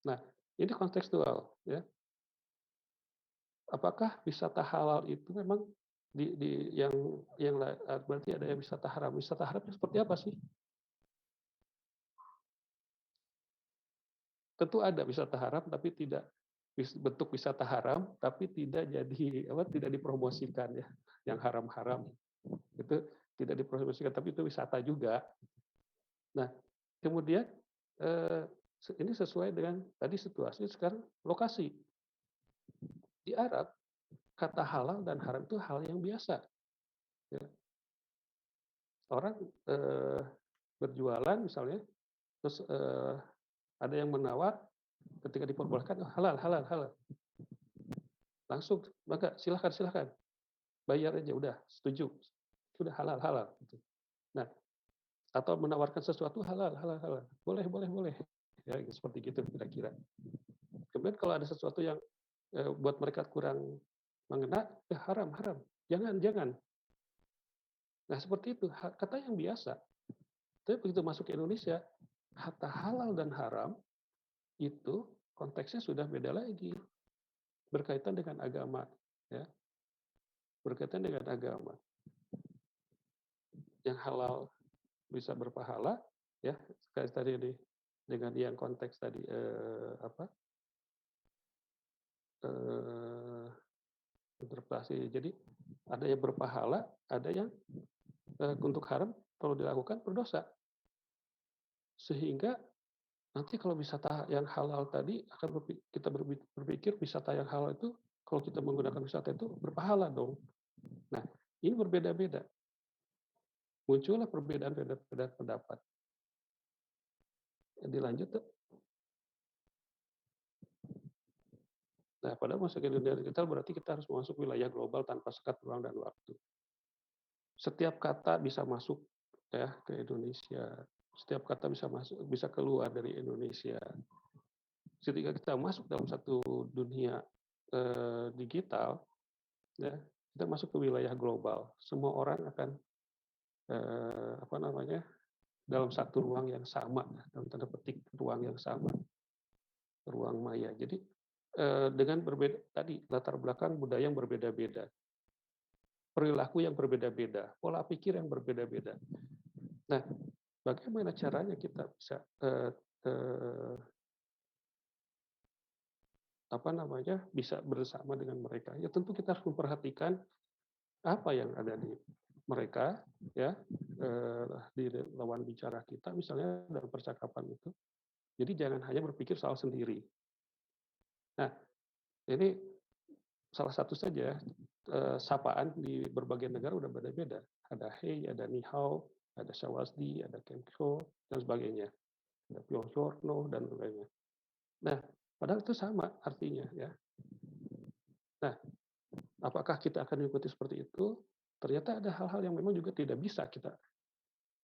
Nah, ini kontekstual ya. Apakah wisata halal itu memang yang berarti ada yang wisata haram? Wisata haram seperti apa sih? Tentu ada wisata haram tapi tidak bentuk wisata haram tapi tidak tidak dipromosikan ya. Yang haram-haram itu tidak dipromosikan tapi itu wisata juga. Nah, kemudian ini sesuai dengan tadi situasi sekarang lokasi. Di Arab kata halal dan haram itu hal yang biasa. Ya. Orang berjualan misalnya, terus ada yang menawar, ketika diperbolehkan oh, halal. Langsung, maka silahkan, bayar aja udah setuju, sudah halal. Gitu. Nah, atau menawarkan sesuatu halal, boleh, ya seperti gitu kira-kira. Kemudian kalau ada sesuatu yang buat mereka kurang mengena, ya haram, jangan. Nah seperti itu, kata yang biasa. Tapi begitu masuk ke Indonesia, kata halal dan haram itu konteksnya sudah beda lagi, berkaitan dengan agama, ya, berkaitan dengan agama. Yang halal bisa berpahala, ya, kayak tadi dengan yang konteks tadi interpretasi. Jadi ada yang berpahala, ada yang untuk haram kalau dilakukan berdosa. Sehingga nanti kalau wisata yang halal tadi kita berpikir wisata yang halal itu kalau kita menggunakan wisata itu berpahala dong. Nah, ini berbeda-beda. Muncullah perbedaan pendapat. Dilanjut tuh. Nah, pada masuk ke dunia digital berarti kita harus masuk wilayah global tanpa sekat ruang dan waktu. Setiap kata bisa masuk ya ke Indonesia. Setiap kata bisa keluar dari Indonesia. Ketika kita masuk dalam satu dunia digital, ya, kita masuk ke wilayah global. Semua orang akan dalam satu ruang yang sama, dalam tanda petik ruang yang sama, ruang maya. Jadi dengan berbeda tadi latar belakang budaya yang berbeda-beda, perilaku yang berbeda-beda, pola pikir yang berbeda-beda. Nah, bagaimana caranya kita bisa bisa bersama dengan mereka. Ya tentu kita harus memperhatikan apa yang ada di mereka, ya, di lawan bicara kita, misalnya dalam percakapan itu. Jadi jangan hanya berpikir soal sendiri. Nah, ini salah satu saja, sapaan di berbagai negara udah beda-beda. Ada hey, ada ni hao, ada shawasdi, ada kemko, dan sebagainya. Ada pyongyorno, dan sebagainya. Nah, padahal itu sama artinya, ya. Nah, apakah kita akan mengikuti seperti itu? Ternyata ada hal-hal yang memang juga tidak bisa kita.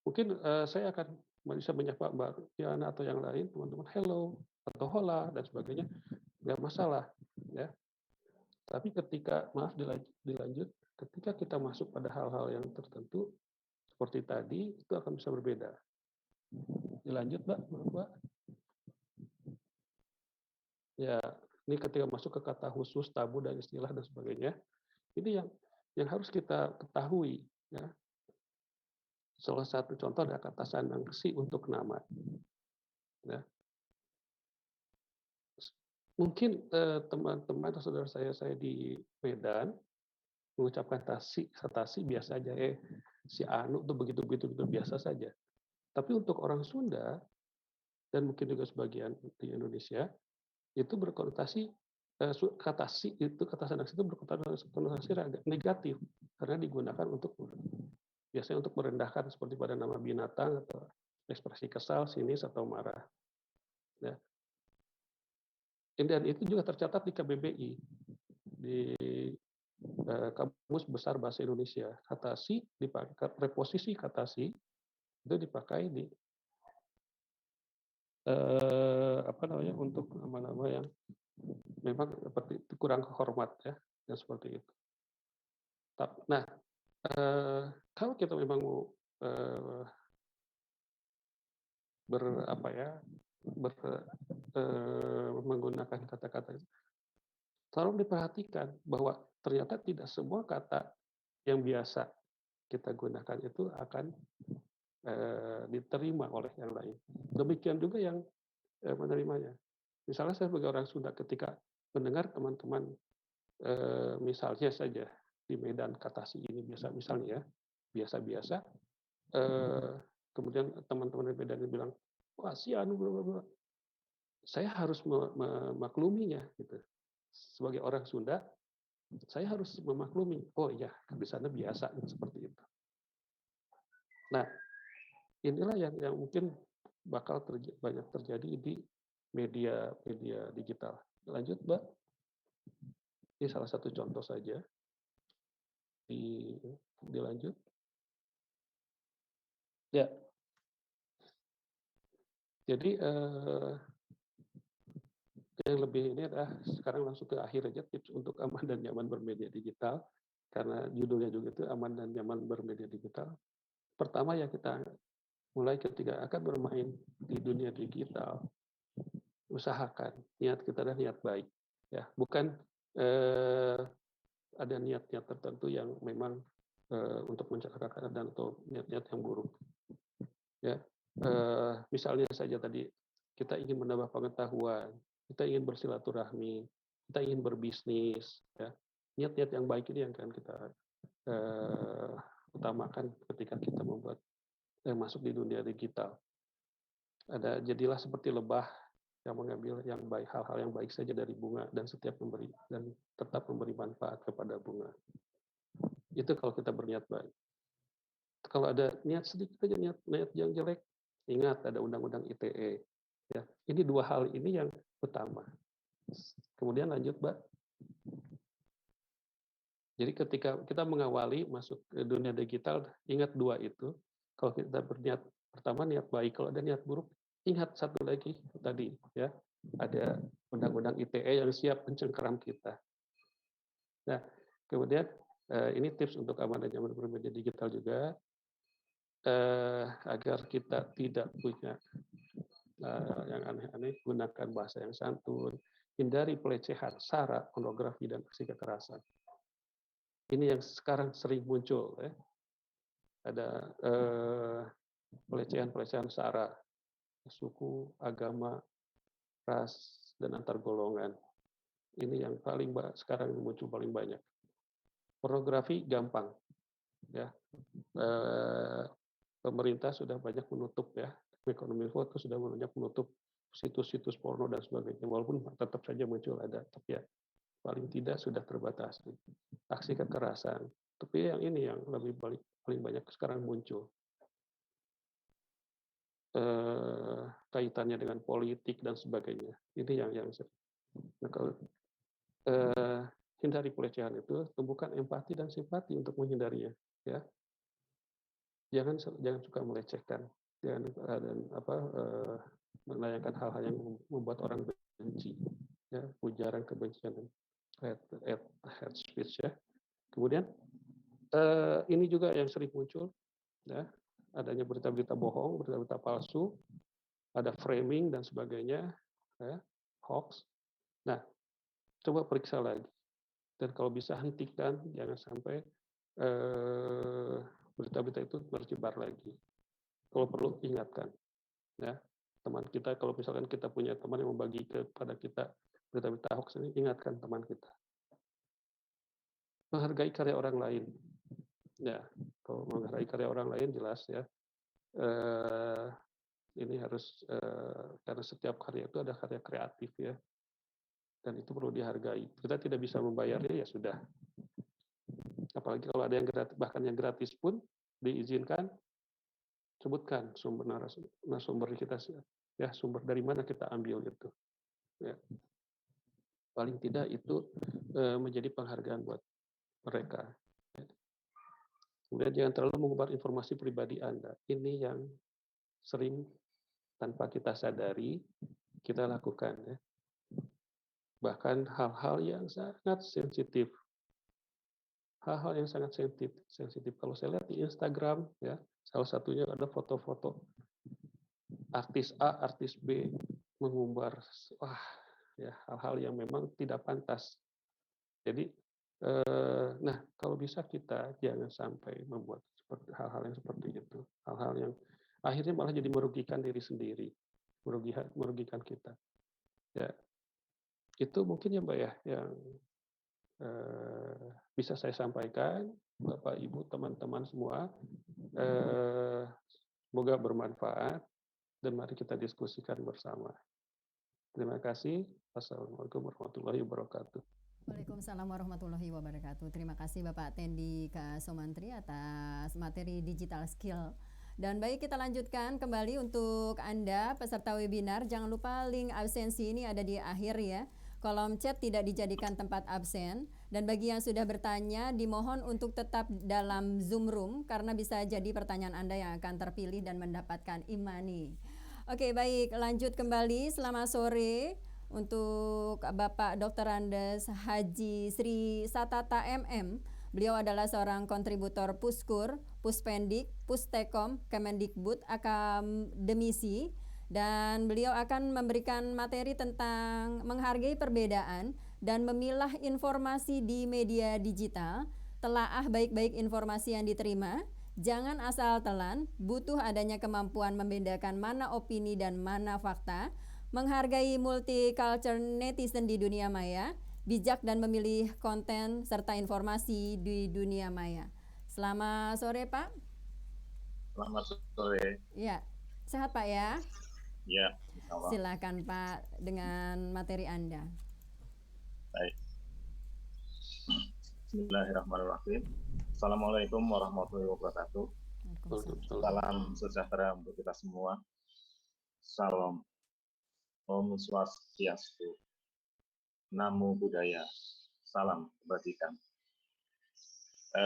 Mungkin saya akan bisa menyapa Mbak Diana atau yang lain, teman-teman, hello, atau hola, dan sebagainya. Nggak masalah, ya. Tapi ketika, maaf dilanjut, ketika kita masuk pada hal-hal yang tertentu, seperti tadi, itu akan bisa berbeda. Dilanjut, Mbak. Ya, ini ketika masuk ke kata khusus, tabu, dan istilah, dan sebagainya, ini yang harus kita ketahui, ya. Salah satu contoh adalah kata sanangsi untuk nama. Ya. Mungkin teman-teman atau saudara saya di Medan mengucapkan satasi biasa aja, si Anu tuh begitu biasa saja. Tapi untuk orang Sunda dan mungkin juga sebagian di Indonesia itu berkonotasi kata sanangsi itu berkonotasi agak negatif karena digunakan biasanya untuk merendahkan seperti pada nama binatang atau ekspresi kesal, sinis atau marah. Ya. Dan itu juga tercatat di KBBI, di Kamus Besar Bahasa Indonesia. Kata si dipakai, preposisi kata si itu dipakai di untuk nama-nama yang memang seperti kurang hormat, ya, dan seperti itu. Nah, kalau kita memang mau menggunakan kata-kata itu, tolong diperhatikan bahwa ternyata tidak semua kata yang biasa kita gunakan itu akan diterima oleh yang lain. Demikian juga yang menerimanya. Misalnya saya sebagai orang Sunda ketika mendengar teman-teman misalnya saja di Medan kata si ini biasa, misalnya ya, biasa-biasa, kemudian teman-teman di Medan bilang, wah si anu, saya harus memakluminya, gitu. Sebagai orang Sunda, saya harus memaklumi, oh iya, di sana biasa, seperti itu. Nah, inilah yang mungkin bakal banyak terjadi di media digital. Lanjut, Mbak. Ini salah satu contoh saja. Dilanjut. Ya. Jadi yang lebih ini adalah sekarang langsung ke akhir aja, tips untuk aman dan nyaman bermedia digital, karena judulnya juga itu aman dan nyaman bermedia digital. Pertama ya, kita mulai ketika akan bermain di dunia digital, usahakan niat kita adalah niat baik, ya, bukan ada niat-niat tertentu yang memang untuk mencelakakan dan atau niat-niat yang buruk, ya. Misalnya saja tadi kita ingin menambah pengetahuan, kita ingin bersilaturahmi, kita ingin berbisnis, ya. Niat-niat yang baik ini yang akan kita utamakan ketika kita masuk di dunia digital. Jadilah seperti lebah yang mengambil yang baik, hal-hal yang baik saja dari bunga, dan tetap memberi manfaat kepada bunga. Itu kalau kita berniat baik. Kalau ada niat sedikit aja, niat yang jelek, ingat ada undang-undang ITE. Ya, ini dua hal ini yang utama. Kemudian lanjut, Mbak. Jadi ketika kita mengawali masuk ke dunia digital, ingat dua itu. Kalau kita berniat, pertama niat baik, kalau ada niat buruk, ingat satu lagi tadi, ya, ada undang-undang ITE yang siap mencengkeram kita. Nah, kemudian ini tips untuk aman dan nyaman bermedia digital juga, agar kita tidak punya yang aneh-aneh, gunakan bahasa yang santun, hindari pelecehan, sara, pornografi, dan aksi kekerasan. Ini yang sekarang sering muncul, ya. Ada pelecehan sara, suku, agama, ras, dan antar golongan. Ini yang paling sekarang muncul paling banyak. Pornografi gampang, ya. Pemerintah sudah banyak menutup, ya. Kominfo itu sudah banyak menutup situs-situs porno dan sebagainya, walaupun tetap saja muncul ada, tapi ya paling tidak sudah terbatasi. Aksi kekerasan, tapi yang ini yang lebih paling banyak sekarang muncul. Kaitannya dengan politik dan sebagainya. Ini yang nah, kalau hindari pelecehan itu, tumbuhkan empati dan simpati untuk menghindarinya, ya. Jangan suka melecehkan, jangan menanyakan hal-hal yang membuat orang benci, ya, ujaran kebencian, hate speech, ya. Kemudian ini juga yang sering muncul, ya, adanya berita-berita bohong, berita-berita palsu, ada framing dan sebagainya, ya, hoax. Nah, coba periksa lagi, dan kalau bisa hentikan, jangan sampai berita-berita itu bersebar lagi. Kalau perlu ingatkan, ya, teman kita. Kalau misalkan kita punya teman yang membagi kepada kita berita-berita hoax ini, ingatkan teman kita. Menghargai karya orang lain, ya. Kalau menghargai karya orang lain jelas, ya. Ini harus karena setiap karya itu ada karya kreatif, ya, dan itu perlu dihargai. Kita tidak bisa membayarnya, ya sudah. Apalagi kalau ada yang gratis, bahkan yang gratis pun diizinkan, sebutkan sumber narasumber kita, ya, sumber dari mana kita ambil itu, ya. Paling tidak itu menjadi penghargaan buat mereka. Kemudian jangan terlalu menyebar informasi pribadi Anda. Ini yang sering tanpa kita sadari kita lakukan, ya. Bahkan hal-hal yang sangat sensitif. Hal-hal yang sangat sensitif. Kalau saya lihat di Instagram, ya, salah satunya ada foto-foto artis A, artis B mengumbar, ya, hal-hal yang memang tidak pantas. Jadi, nah, kalau bisa kita jangan sampai membuat hal-hal yang seperti itu, hal-hal yang akhirnya malah jadi merugikan diri sendiri, merugikan kita. Ya, itu mungkin ya Mbak, ya, yang bisa saya sampaikan, Bapak, Ibu, teman-teman semua. Semoga bermanfaat dan mari kita diskusikan bersama. Terima kasih. Wassalamualaikum warahmatullahi wabarakatuh.
Waalaikumsalam warahmatullahi wabarakatuh. Terima kasih Bapak Tendi Kasomantri atas materi digital skill. Dan baik, kita lanjutkan kembali untuk Anda peserta webinar. Jangan lupa link absensi ini ada di akhir, ya. Kolom chat tidak dijadikan tempat absen, dan bagi yang sudah bertanya dimohon untuk tetap dalam Zoom room karena bisa jadi pertanyaan Anda yang akan terpilih dan mendapatkan e-money. Oke, baik, lanjut kembali. Selamat sore untuk Bapak Dr. Andes Haji Sri Satata MM. Beliau adalah seorang kontributor Puskur, Puspendik, Pustekom, Kemendikbud, akademisi, dan beliau akan memberikan materi tentang menghargai perbedaan dan memilah informasi di media digital. Telaah baik-baik informasi yang diterima, jangan asal telan, butuh adanya kemampuan membedakan mana opini dan mana fakta, menghargai multicultural netizen di dunia maya, bijak dan memilih konten serta informasi di dunia maya. Selamat sore, Pak.
Selamat sore.
Ya, sehat Pak ya?
Ya,
silakan Pak dengan materi Anda.
Baik. Bismillahirrahmanirrahim. Assalamualaikum warahmatullahi wabarakatuh. Salam sejahtera untuk kita semua. Salam. Om Swastiastu. Namo Buddhaya. Salam kebajikan.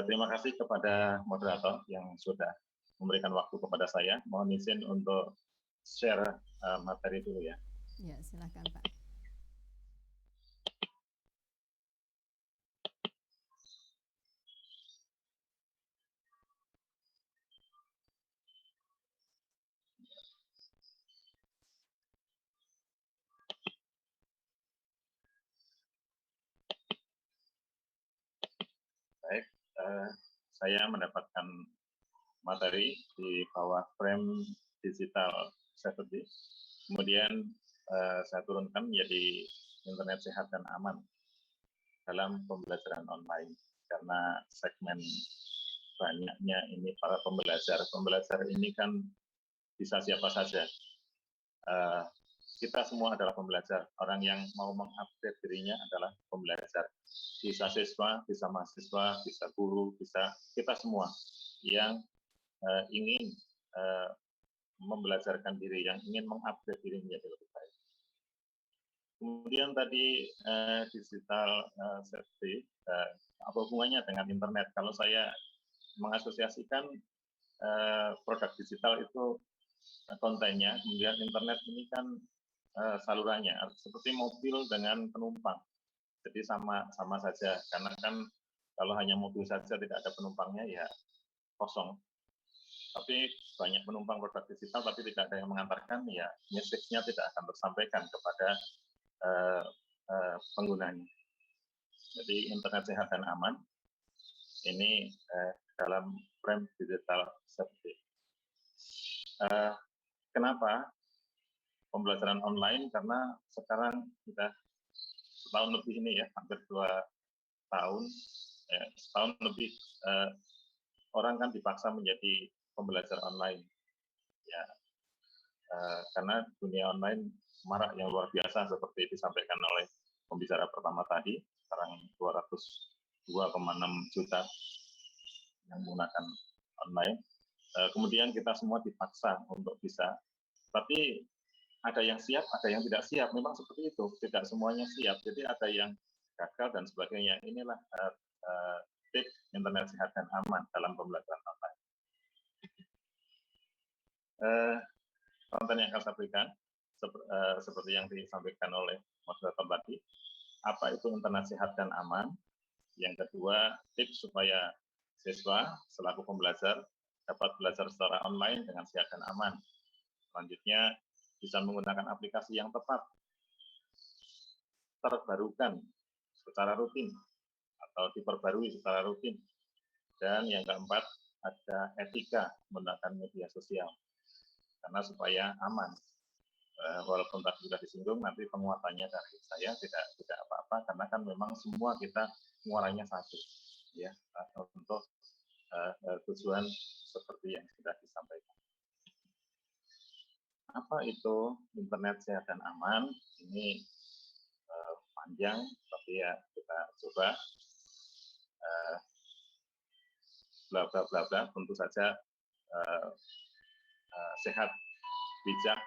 Terima kasih kepada moderator yang sudah memberikan waktu kepada saya. Mohon izin untuk share materi dulu ya.
Ya, silakan Pak.
Baik, saya mendapatkan materi di bawah frame digital strategy. Kemudian saya turunkan menjadi internet sehat dan aman. dalam pembelajaran online karena segmen banyaknya ini para pembelajar. Pembelajar ini kan bisa siapa saja. Kita semua adalah pembelajar. Orang yang mau mengupdate dirinya adalah pembelajar. Bisa siswa, bisa mahasiswa, bisa guru, bisa kita semua yang ingin membelajarkan diri, yang ingin mengupdate diri menjadi lebih baik. Kemudian tadi digital safety, apa hubungannya dengan internet? Kalau saya mengasosiasikan produk digital itu kontennya, kemudian internet ini kan salurannya, seperti mobil dengan penumpang. Jadi sama saja, karena kan kalau hanya mobil saja tidak ada penumpangnya ya kosong. Tapi banyak penumpang produk digital tapi tidak ada yang mengantarkan, ya message-nya tidak akan tersampaikan kepada penggunanya. Jadi internet sehat dan aman ini dalam frame digital safety. Kenapa pembelajaran online? Karena sekarang sudah setahun lebih ini ya, hampir 2 tahun, setahun lebih orang kan dipaksa menjadi pembelajar online. Ya, karena dunia online marak yang luar biasa seperti disampaikan oleh pembicara pertama tadi, sekarang 202,6 juta yang menggunakan online. Kemudian kita semua dipaksa untuk bisa, tapi ada yang siap, ada yang tidak siap. Memang seperti itu, tidak semuanya siap. Jadi ada yang gagal dan sebagainya. Inilah tips internet sehat dan aman dalam pembelajaran online. Konten yang akan saya berikan seperti yang disampaikan oleh moderator tadi, apa itu internet sehat dan aman. Yang kedua, tips supaya siswa selaku pembelajar dapat belajar secara online dengan sehat dan aman. Selanjutnya, bisa menggunakan aplikasi yang tepat, terbarukan secara rutin atau diperbarui secara rutin. Dan yang keempat, ada etika menggunakan media sosial karena supaya aman. Walaupun tadi sudah disinggung, nanti penguatannya dari saya tidak apa-apa karena kan memang semua kita muaranya satu ya untuk tujuan seperti yang sudah disampaikan. Apa itu internet sehat dan aman? Ini panjang, tapi ya kita coba bla bla bla bla. Tentu saja sehat, bijak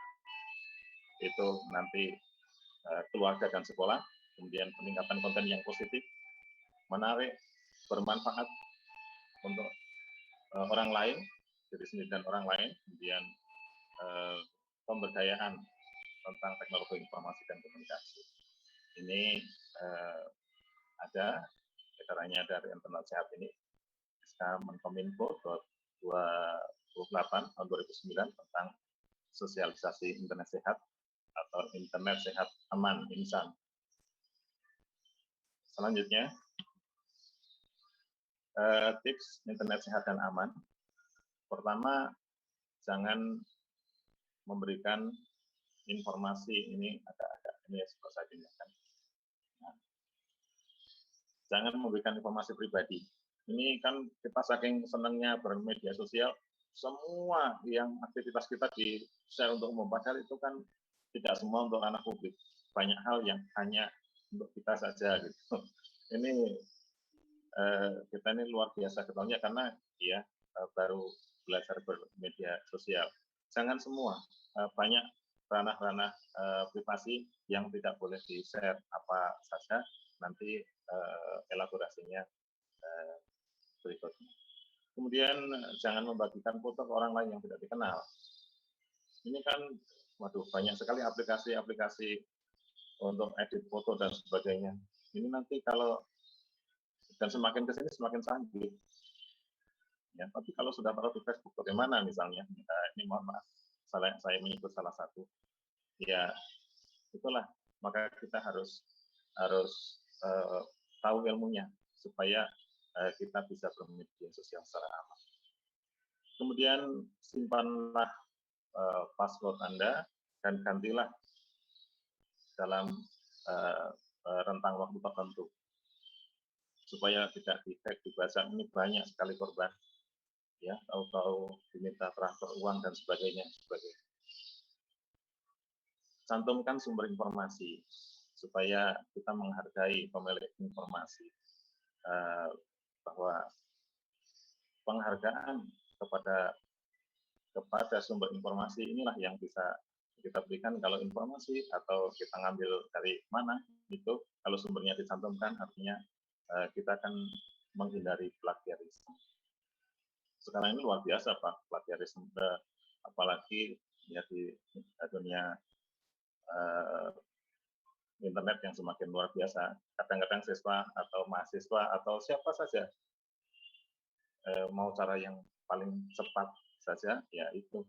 itu nanti keluarga dan sekolah, kemudian peningkatan konten yang positif, menarik, bermanfaat untuk orang lain, diri sendiri dan orang lain, kemudian pemberdayaan tentang teknologi informasi dan komunikasi. Ini ada edarannya dari internet sehat ini, SK Menkominfo 28 tahun 2009 tentang sosialisasi internet sehat atau internet sehat aman insan. Selanjutnya, tips internet sehat dan aman. Pertama, jangan memberikan informasi ini agak ini ya seperti saya jelaskan. Nah, jangan memberikan informasi pribadi. Ini kan kita saking senangnya bermedia sosial, semua yang aktivitas kita di-share untuk umum, padahal itu kan tidak semua untuk anak publik. Banyak hal yang hanya untuk kita saja gitu. Ini kita ini luar biasa ketahuinya karena ya baru belajar bermedia sosial. Jangan semua, banyak ranah-ranah privasi yang tidak boleh di-share apa saja, nanti elaborasinya berikutnya. Kemudian jangan membagikan foto ke orang lain yang tidak dikenal. Ini kan, waduh, banyak sekali aplikasi-aplikasi untuk edit foto dan sebagainya. Ini nanti kalau dan semakin ke sini semakin canggih. Ya, tapi kalau sudah taruh di Facebook, bagaimana misalnya? Ini mohon maaf, saya menyebut salah satu. Ya, itulah. Maka kita harus tahu ilmunya supaya kita bisa bermedia sosial secara aman. Kemudian simpanlah password Anda dan gantilah dalam rentang waktu tertentu. supaya tidak di-hack, dibaca. Ini banyak sekali korban, ya, tahu-tahu diminta transfer uang dan sebagainya. Cantumkan sumber informasi supaya kita menghargai pemilik informasi, bahwa penghargaan kepada sumber informasi inilah yang bisa kita berikan. Kalau informasi atau kita ngambil dari mana itu, kalau sumbernya dicantumkan artinya kita akan menghindari plagiarisme. Sekarang ini luar biasa Pak, plagiarisme, apalagi ya di dunia internet yang semakin luar biasa. Kadang-kadang siswa atau mahasiswa atau siapa saja mau cara yang paling cepat saja, ya itu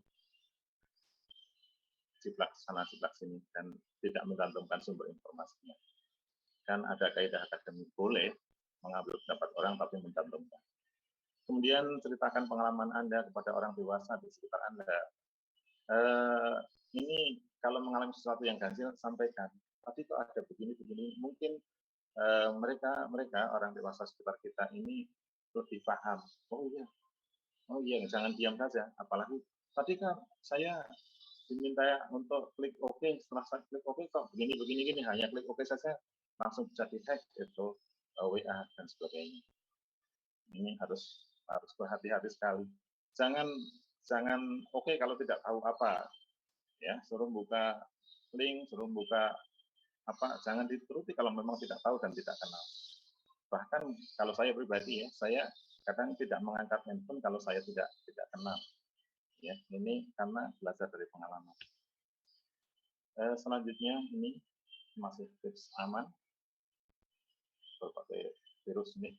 ciplak sana ciplak sini dan tidak mencantumkan sumber informasinya. Kan ada kaidah akademik, boleh mengambil pendapat orang tapi mencantumkan. Kemudian ceritakan pengalaman Anda kepada orang dewasa di sekitar Anda. Ini kalau mengalami sesuatu yang ganjil, sampaikan. Tadi kok ada begini-begini, mungkin mereka orang dewasa sekitar kita ini lebih paham. Oh iya, jangan diam saja. Apalagi tadi kan saya diminta untuk klik OK, setelah saya klik OK kok begini, hanya klik OK saja langsung bisa di-hack itu WA dan sebagainya. Ini harus berhati-hati sekali. Jangan OK kalau tidak tahu apa, ya, suruh buka link, suruh buka apa, jangan dituruti kalau memang tidak tahu dan tidak kenal. Bahkan kalau saya pribadi ya, saya kadang tidak mengangkat handphone kalau saya tidak kenal. Ya, ini karena belajar dari pengalaman. Selanjutnya ini masih tips aman berbagai virus ini.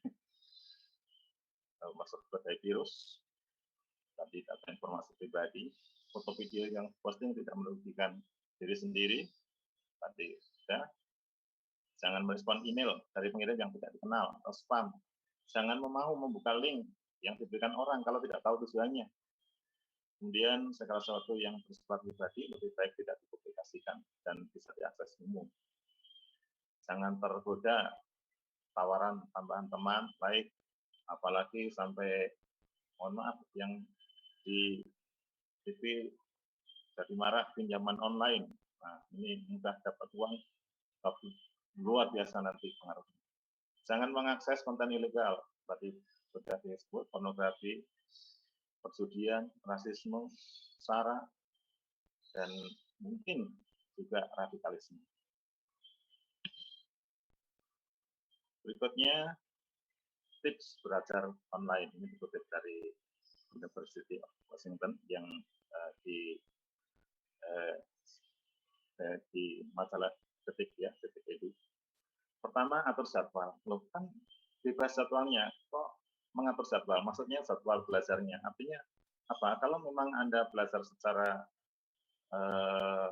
Masuk berbagai virus, tadi data informasi pribadi, foto video yang posting tidak merugikan diri sendiri, tadi sudah. Jangan merespon email dari pengirim yang tidak dikenal atau spam. Jangan mau membuka link yang diberikan orang kalau tidak tahu tujuannya. Kemudian segala sesuatu yang bersifat pribadi lebih baik tidak dipublikasikan dan bisa diakses umum. Jangan tergoda tawaran tambahan teman, baik apalagi sampai, mohon maaf, yang di TV jadi marah pinjaman online. Nah, ini mudah dapat uang, tapi luar biasa nanti pengaruhnya. Jangan mengakses konten ilegal, tadi sudah disebut, pornografi, perjudian, rasisme, sara, dan mungkin juga radikalisme. Berikutnya, tips belajar online. Ini dikutip dari University of Washington yang di masalah detik edu. Pertama, atur jadwal. Loh, kan bebas jadwalnya, kok mengatur jadwal? Maksudnya jadwal belajarnya. Artinya apa? Kalau memang Anda belajar secara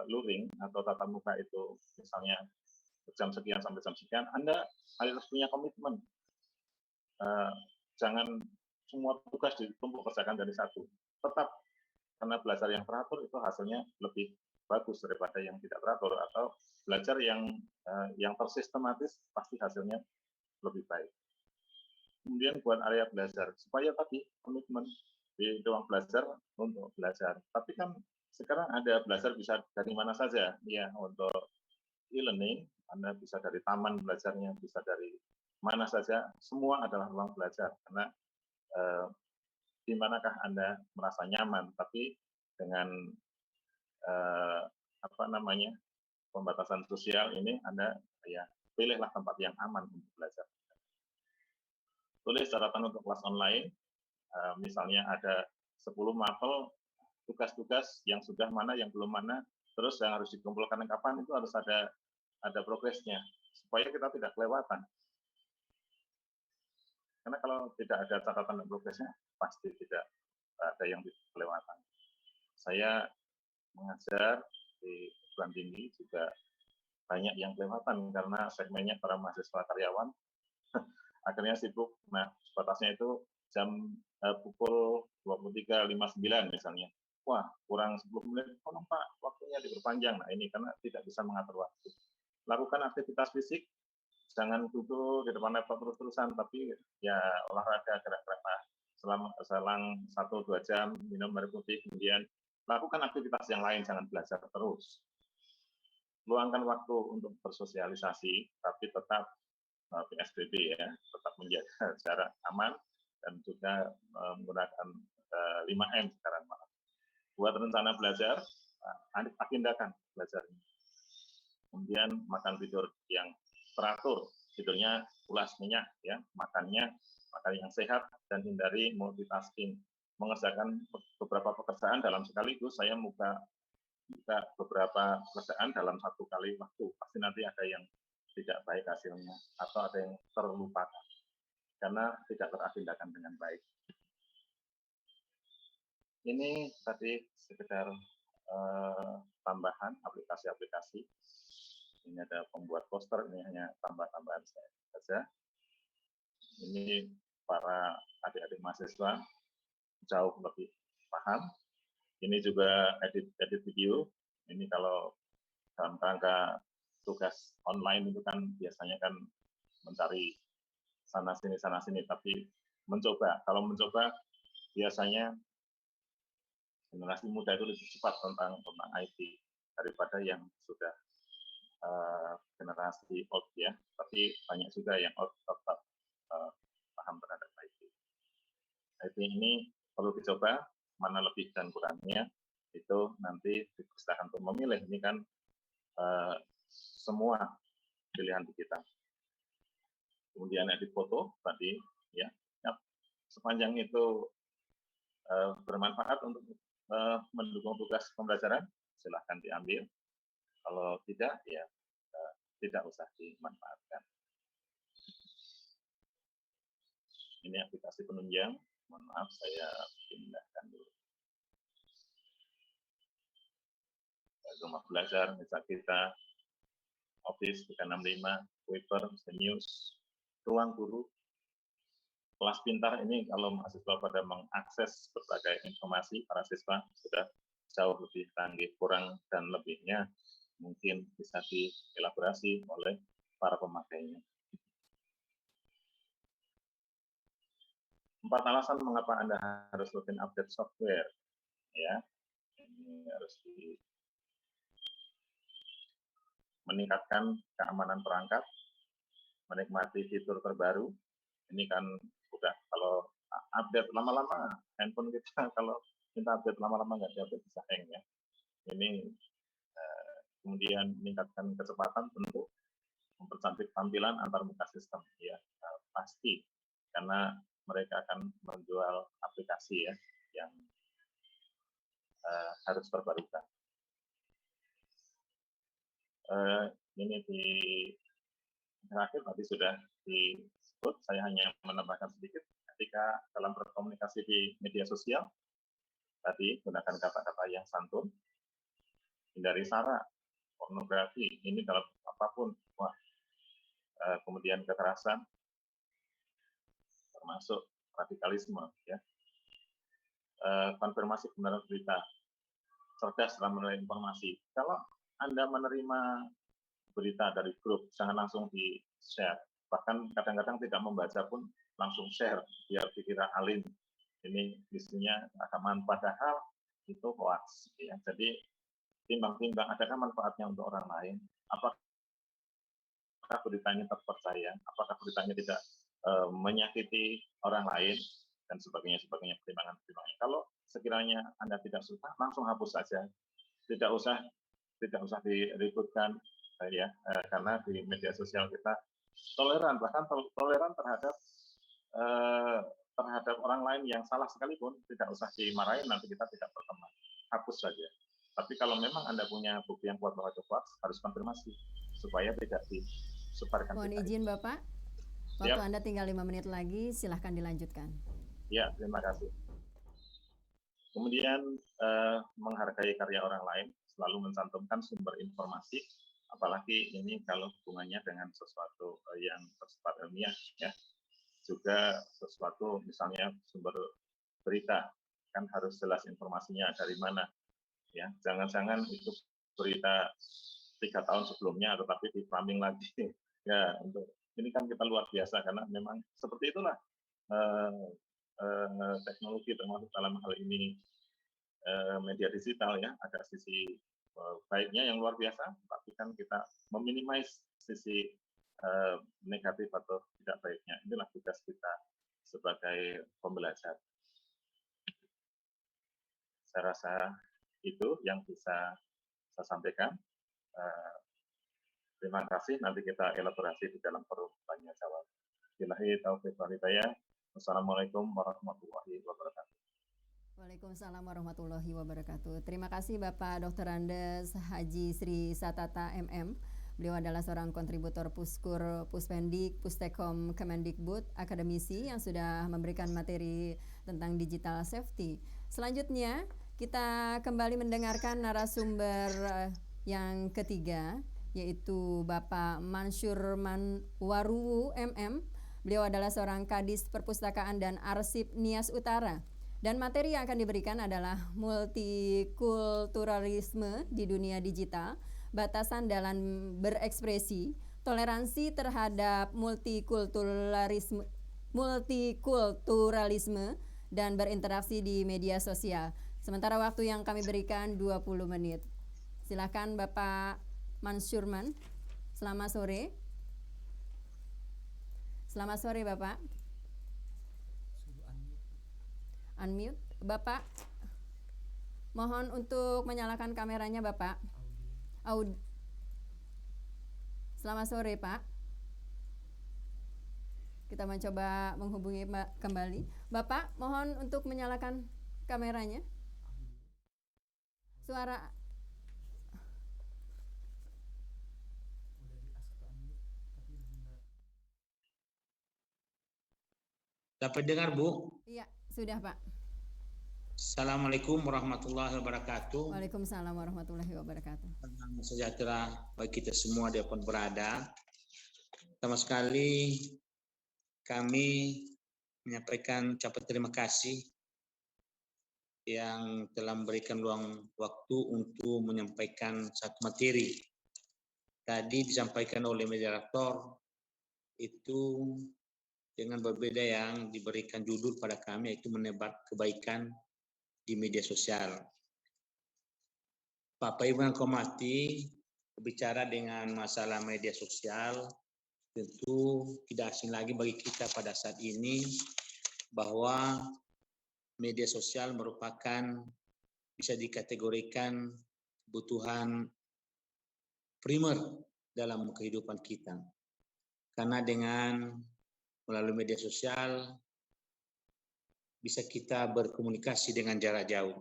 luring atau tatap muka itu misalnya jam sekian sampai jam sekian, Anda harus punya komitmen. Jangan semua tugas ditumpuk kerjakan dari satu. Tetap, karena belajar yang teratur itu hasilnya lebih bagus daripada yang tidak teratur, atau belajar yang tersistematis pasti hasilnya lebih baik. Kemudian buat area belajar, supaya tadi komitmen di ruang belajar untuk belajar. Tapi kan sekarang ada belajar bisa dari mana saja, ya, untuk e-learning, Anda bisa dari taman belajarnya, bisa dari mana saja, semua adalah ruang belajar, karena di manakah Anda merasa nyaman, tapi dengan pembatasan sosial ini, Anda ya pilihlah tempat yang aman untuk belajar. Tulis catatan untuk kelas online, misalnya ada 10 mapel tugas-tugas yang sudah mana, yang belum mana, terus yang harus dikumpulkan kapan, itu harus ada progresnya supaya kita tidak kelewatan. Karena kalau tidak ada catatan dan progresnya, pasti tidak ada yang kelewatan. Saya mengajar di perguruan tinggi juga banyak yang kelewatan karena segmennya para mahasiswa karyawan akhirnya sibuk. Nah, batasnya itu jam pukul 23.59 misalnya. Wah, kurang 10 menit, tolong Pak, waktunya diperpanjang. Nah, ini karena tidak bisa mengatur waktu. Lakukan aktivitas fisik jangan duduk di depan laptop terus-terusan, tapi ya olahraga, gerak-gerak selang 1-2 jam, minum air putih, kemudian lakukan aktivitas yang lain, jangan belajar terus. Luangkan waktu untuk bersosialisasi, tapi tetap PSBB ya, tetap menjaga jarak aman dan juga menggunakan 5M sekarang. Buat rencana belajar, agendakan belajarnya. Kemudian makan tidur yang teratur, tidurnya pulas nyenyak ya, makan yang sehat dan hindari multitasking. Mengerjakan beberapa pekerjaan dalam sekaligus, saya buka beberapa pekerjaan dalam satu kali waktu, pasti nanti ada yang tidak baik hasilnya atau ada yang terlupakan karena tidak teragendakan dengan baik. Ini tadi sekedar tambahan aplikasi-aplikasi. Ini ada pembuat poster, ini hanya tambah-tambahan saya saja. Ini para adik-adik mahasiswa jauh lebih paham. Ini juga edit video. Ini kalau dalam rangka tugas online itu kan biasanya kan mencari sana sini, tapi kalau mencoba biasanya generasi muda itu lebih cepat tentang IT daripada yang sudah generasi old ya, tapi banyak juga yang old tetap paham terhadap IT. IT ini perlu dicoba, mana lebih dan kurangnya itu nanti dipersilakan untuk memilih. Ini kan semua pilihan di kita. Kemudian edit foto tadi ya, sepanjang itu bermanfaat untuk mendukung tugas pembelajaran, silahkan diambil. Kalau tidak, ya tidak usah dimanfaatkan. Ini aplikasi penunjang. Mohon maaf, saya pindahkan dulu. Rumah belajar, misal kita Office 365, Weber, News, Ruang Guru, Kelas Pintar. Ini kalau mahasiswa pada mengakses berbagai informasi, para siswa sudah jauh lebih canggih. Kurang dan lebihnya mungkin bisa dielaborasi oleh para pemakainya. 4 alasan mengapa Anda harus rutin update software. Ya, ini harus meningkatkan keamanan perangkat, menikmati fitur terbaru. Ini kan udah kalau update lama-lama, handphone kita kalau minta update lama-lama nggak diupdate bisa hang ya. Ini kemudian meningkatkan kecepatan tentu, mempercantik tampilan antar muka sistem ya, pasti karena mereka akan menjual aplikasi ya yang harus terbarukan. Ini di terakhir tadi sudah disebut, saya hanya menambahkan sedikit ketika dalam berkomunikasi di media sosial tadi gunakan kata-kata yang santun, hindari sara, pornografi, ini dalam apapun, kemudian kekerasan, termasuk radikalisme, ya. Konfirmasi kebenaran berita, cerdas dalam menerima informasi. Kalau Anda menerima berita dari grup, jangan langsung di-share. Bahkan kadang-kadang tidak membaca pun langsung share, biar dikira alim. Ini isinya agak padahal itu hoax. Ya. Jadi timbang-timbang, adakah manfaatnya untuk orang lain? Apakah beritanya terpercaya? Apakah beritanya tidak menyakiti orang lain? Dan sebagainya, pertimbangan. Kalau sekiranya Anda tidak suka, langsung hapus saja. Tidak usah diributkan, ya, karena di media sosial kita toleran, bahkan toleran terhadap orang lain yang salah sekalipun, tidak usah dimarahin, nanti kita tidak berteman, hapus saja. Tapi kalau memang Anda punya bukti yang kuat bahwa itu hoax, harus konfirmasi supaya tidak disebarkan.
Mohon izin Bapak, waktu Anda tinggal 5 menit lagi, silahkan dilanjutkan.
Ya, terima kasih. Kemudian menghargai karya orang lain, selalu mencantumkan sumber informasi, apalagi ini kalau hubungannya dengan sesuatu yang bersifat ilmiah, ya. Juga sesuatu misalnya sumber berita, kan harus jelas informasinya dari mana, ya. Jangan-jangan itu berita 3 tahun sebelumnya, tetapi di framing lagi, ya, untuk ini kan kita luar biasa karena memang seperti itulah teknologi termasuk dalam hal ini media digital ya, ada sisi baiknya yang luar biasa, tapi kan kita meminimais sisi negatif atau tidak baiknya. Inilah tugas kita sebagai pembelajar. Saya rasa itu yang bisa saya sampaikan. Terima kasih. Nanti kita elaborasi di dalam forum tanya jawab. Billahi taufiq wal hidayah. Wassalamualaikum warahmatullahi wabarakatuh.
Waalaikumsalam warahmatullahi wabarakatuh. Terima kasih Bapak Dr. Andes Haji Sri Satata MM. Beliau adalah seorang kontributor Puskur, Puspendik, Pustekom, Kemendikbud, akademisi yang sudah memberikan materi tentang digital safety. Selanjutnya, kita kembali mendengarkan narasumber yang ketiga, yaitu Bapak Mansur Manwaruwu MM. Beliau adalah seorang Kadis Perpustakaan dan Arsip Nias Utara. Dan materi yang akan diberikan adalah multikulturalisme di dunia digital, batasan dalam berekspresi, toleransi terhadap multikulturalisme dan berinteraksi di media sosial. Sementara waktu yang kami berikan 20 menit. Silakan Bapak Mansurman. Selamat sore. Selamat sore Bapak. Unmute. Bapak, mohon untuk menyalakan kameranya Bapak. Selamat sore Pak. Kita mencoba menghubungi kembali. Bapak, mohon untuk menyalakan kameranya. Suara
Dapat dengar, Bu?
Iya, sudah Pak.
Assalamualaikum warahmatullahi wabarakatuh.
Waalaikumsalam warahmatullahi wabarakatuh.
Salam sejahtera bagi kita semua dimanapun berada. Pertama sekali kami menyampaikan ucapan terima kasih yang telah memberikan luang waktu untuk menyampaikan satu materi. Tadi disampaikan oleh moderator itu dengan berbeda yang diberikan judul pada kami, yaitu menebar kebaikan di media sosial. Bapak Ibu yang hormati, berbicara dengan masalah media sosial, tentu tidak asing lagi bagi kita pada saat ini bahwa media sosial merupakan bisa dikategorikan kebutuhan primer dalam kehidupan kita. Karena dengan melalui media sosial bisa kita berkomunikasi dengan jarak jauh,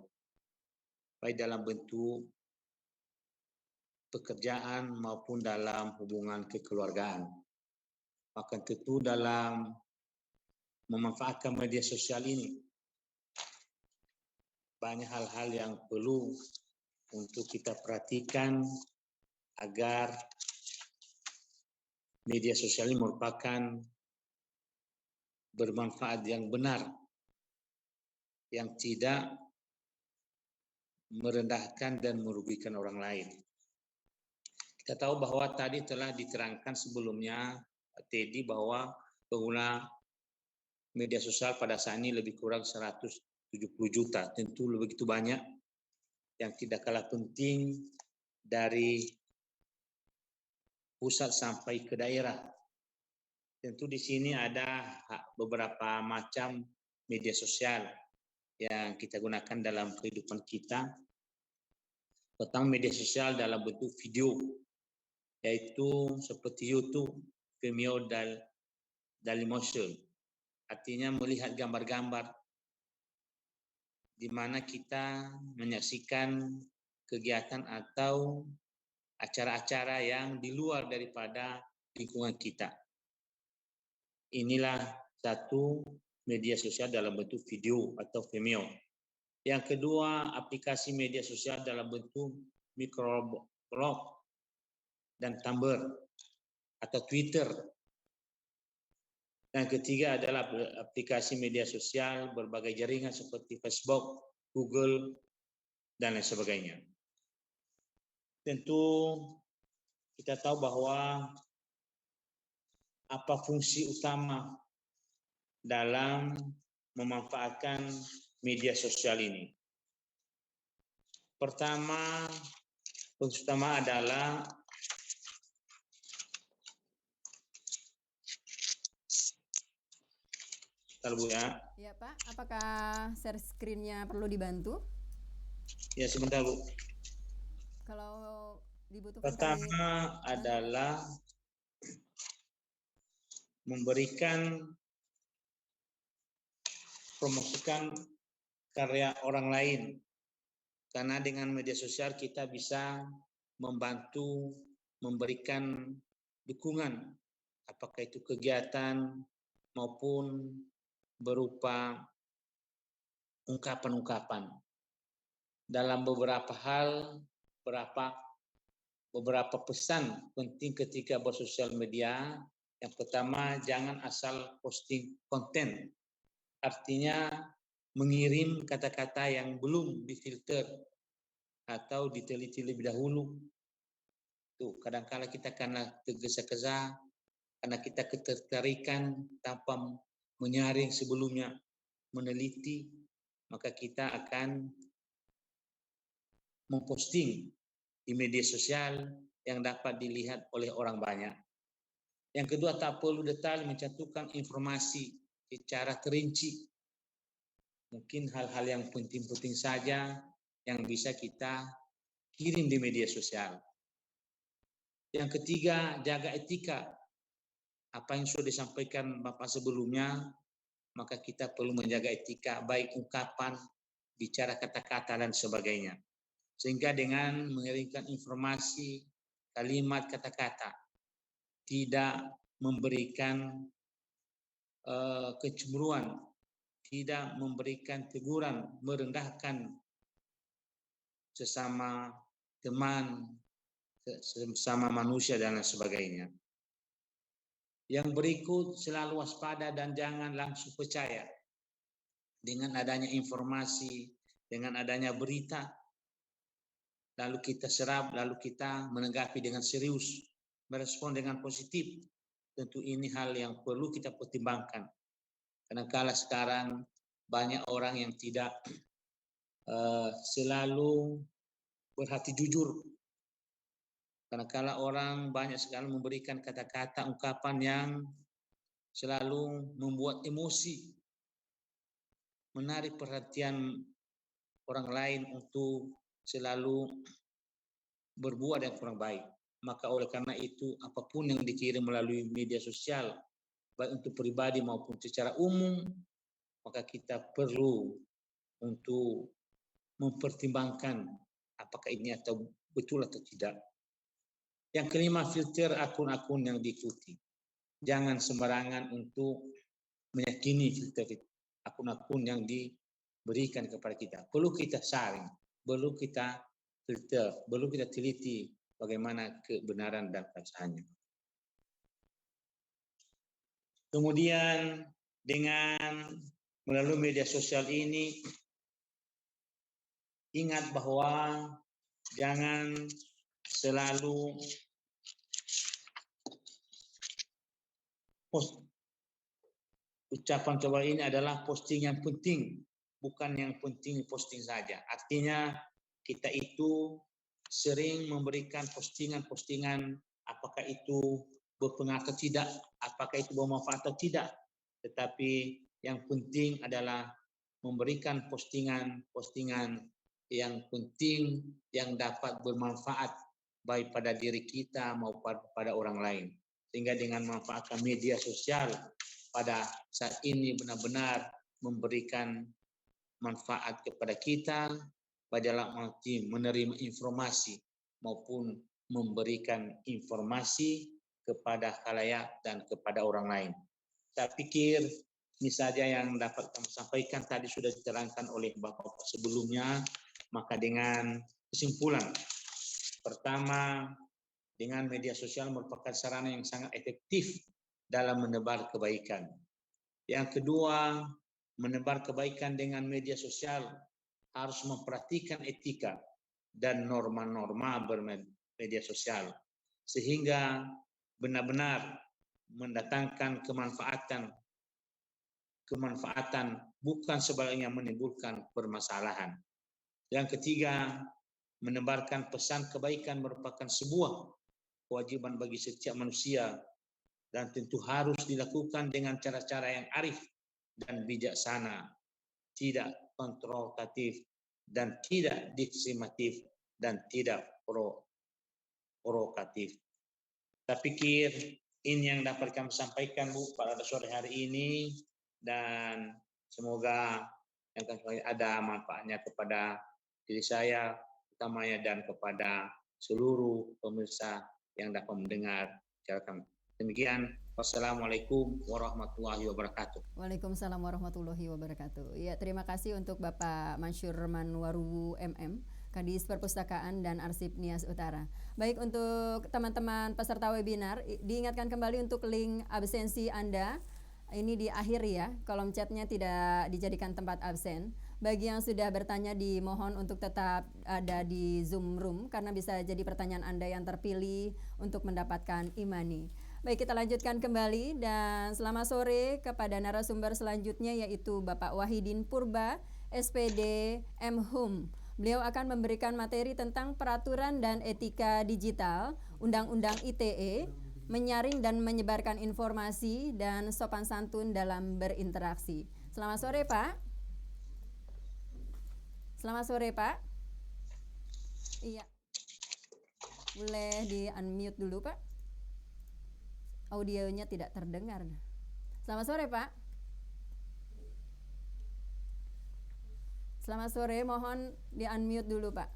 baik dalam bentuk pekerjaan maupun dalam hubungan kekeluargaan. Maka tentu dalam memanfaatkan media sosial ini banyak hal-hal yang perlu untuk kita perhatikan agar media sosial ini merupakan bermanfaat yang benar, yang tidak merendahkan dan merugikan orang lain. Kita tahu bahwa tadi telah diterangkan sebelumnya, Teddy, bahwa pengguna media sosial pada saat ini lebih kurang 170 juta. Tentu begitu banyak, yang tidak kalah penting dari pusat sampai ke daerah. Tentu di sini ada beberapa macam media sosial yang kita gunakan dalam kehidupan kita. Pertama, media sosial dalam bentuk video, yaitu seperti YouTube, Vimeo, dan Dailymotion. Artinya melihat gambar-gambar di mana kita menyaksikan kegiatan atau acara-acara yang di luar daripada lingkungan kita. Inilah satu media sosial dalam bentuk video atau Vimeo. Yang kedua, aplikasi media sosial dalam bentuk microblog dan Tumblr atau Twitter. Yang ketiga adalah aplikasi media sosial berbagai jaringan seperti Facebook, Google, dan lain sebagainya. Tentu kita tahu bahwa apa fungsi utama dalam memanfaatkan media sosial ini. Pertama, fungsi utama adalah Bu ya.
Ya Pak, apakah share screen-nya perlu dibantu?
Ya sebentar Bu.
Kalau dibutuhkan
Pertama adalah memberikan, promosikan karya orang lain. Karena dengan media sosial kita bisa membantu, memberikan dukungan, apakah itu kegiatan maupun berupa ungkapan-ungkapan. Dalam beberapa hal, beberapa pesan penting ketika bersosial media. Yang pertama, jangan asal posting konten. Artinya mengirim kata-kata yang belum difilter atau diteliti lebih dahulu. Tuh, kadang-kala kita karena tergesa-gesa, karena kita ketertarikan tanpa menyaring sebelumnya, meneliti, maka kita akan memposting di media sosial yang dapat dilihat oleh orang banyak. Yang kedua, tak perlu detail mencantumkan informasi secara terinci. Mungkin hal-hal yang penting-penting saja yang bisa kita kirim di media sosial. Yang ketiga, jaga etika. Apa yang sudah disampaikan Bapak sebelumnya, maka kita perlu menjaga etika, baik ungkapan, bicara kata-kata, dan sebagainya. Sehingga dengan mengirimkan informasi, kalimat, kata-kata, tidak memberikan kecemburuan, tidak memberikan teguran, merendahkan sesama teman, sesama manusia, dan lain sebagainya. Yang berikut, selalu waspada dan jangan langsung percaya dengan adanya informasi, dengan adanya berita, lalu kita serap, lalu kita menanggapi dengan serius, merespon dengan positif. Tentu ini hal yang perlu kita pertimbangkan. Kadang-kala sekarang banyak orang yang tidak selalu berhati jujur. Kadang-kala orang banyak sekali memberikan kata-kata, ungkapan yang selalu membuat emosi, menarik perhatian orang lain untuk selalu berbuat yang kurang baik. Maka oleh karena itu, apapun yang dikirim melalui media sosial, baik untuk pribadi maupun secara umum, maka kita perlu untuk mempertimbangkan apakah ini atau betul atau tidak. Yang kelima, filter akun-akun yang diikuti. Jangan sembarangan untuk meyakini filter akun-akun yang diberikan kepada kita. Perlu kita saring, perlu kita filter, perlu kita teliti bagaimana kebenaran dan keabsahannya. Kemudian dengan melalui media sosial ini, ingat bahwa jangan selalu ucapan coba ini adalah posting yang penting, bukan yang penting posting saja. Artinya kita itu sering memberikan postingan-postingan, apakah itu berpengaruh atau tidak, apakah itu bermanfaat atau tidak. Tetapi yang penting adalah memberikan postingan-postingan yang penting, yang dapat bermanfaat baik pada diri kita maupun pada orang lain. Sehingga dengan memanfaatkan media sosial pada saat ini benar-benar memberikan manfaat kepada kita, dalam arti menerima informasi maupun memberikan informasi kepada khalayak dan kepada orang lain. Saya pikir ini saja yang dapat kami sampaikan, tadi sudah diterangkan oleh Bapak sebelumnya. Maka dengan kesimpulan, pertama, dengan media sosial merupakan sarana yang sangat efektif dalam menebar kebaikan. Yang kedua, menebar kebaikan dengan media sosial harus memperhatikan etika dan norma-norma bermedia sosial, sehingga benar-benar mendatangkan kemanfaatan bukan sebaliknya menimbulkan permasalahan. Yang ketiga, menebarkan pesan kebaikan merupakan sebuah kewajiban bagi setiap manusia dan tentu harus dilakukan dengan cara-cara yang arif dan bijaksana, tidak kontrolatif dan tidak diskriminatif dan tidak provokatif. Saya pikir ini yang dapat kami sampaikan, Bu, pada sore hari ini, dan semoga yang ada manfaatnya kepada diri saya utamanya dan kepada seluruh pemirsa yang dapat mendengar cara kami. Demikian, wassalamualaikum warahmatullahi wabarakatuh.
Waalaikumsalam warahmatullahi wabarakatuh. Ya, terima kasih untuk Bapak Mansyur Manwaruwu MM, Kadis Perpustakaan dan Arsip Nias Utara. Baik, untuk teman-teman peserta webinar, diingatkan kembali untuk link absensi Anda. Ini di akhir ya, kolom chatnya tidak dijadikan tempat absen. Bagi yang sudah bertanya, dimohon untuk tetap ada di Zoom Room karena bisa jadi pertanyaan Anda yang terpilih untuk mendapatkan e-money. Baik, kita lanjutkan kembali dan selamat sore kepada narasumber selanjutnya yaitu Bapak Wahidin Purba, SPD MHUM. Beliau akan memberikan materi tentang peraturan dan etika digital, Undang-Undang ITE, menyaring dan menyebarkan informasi dan sopan santun dalam berinteraksi. Selamat sore, Pak. Selamat sore, Pak. Iya. Boleh di-unmute dulu, Pak. Audionya tidak terdengar. Selamat sore, Pak. Selamat sore, mohon di-unmute dulu, Pak.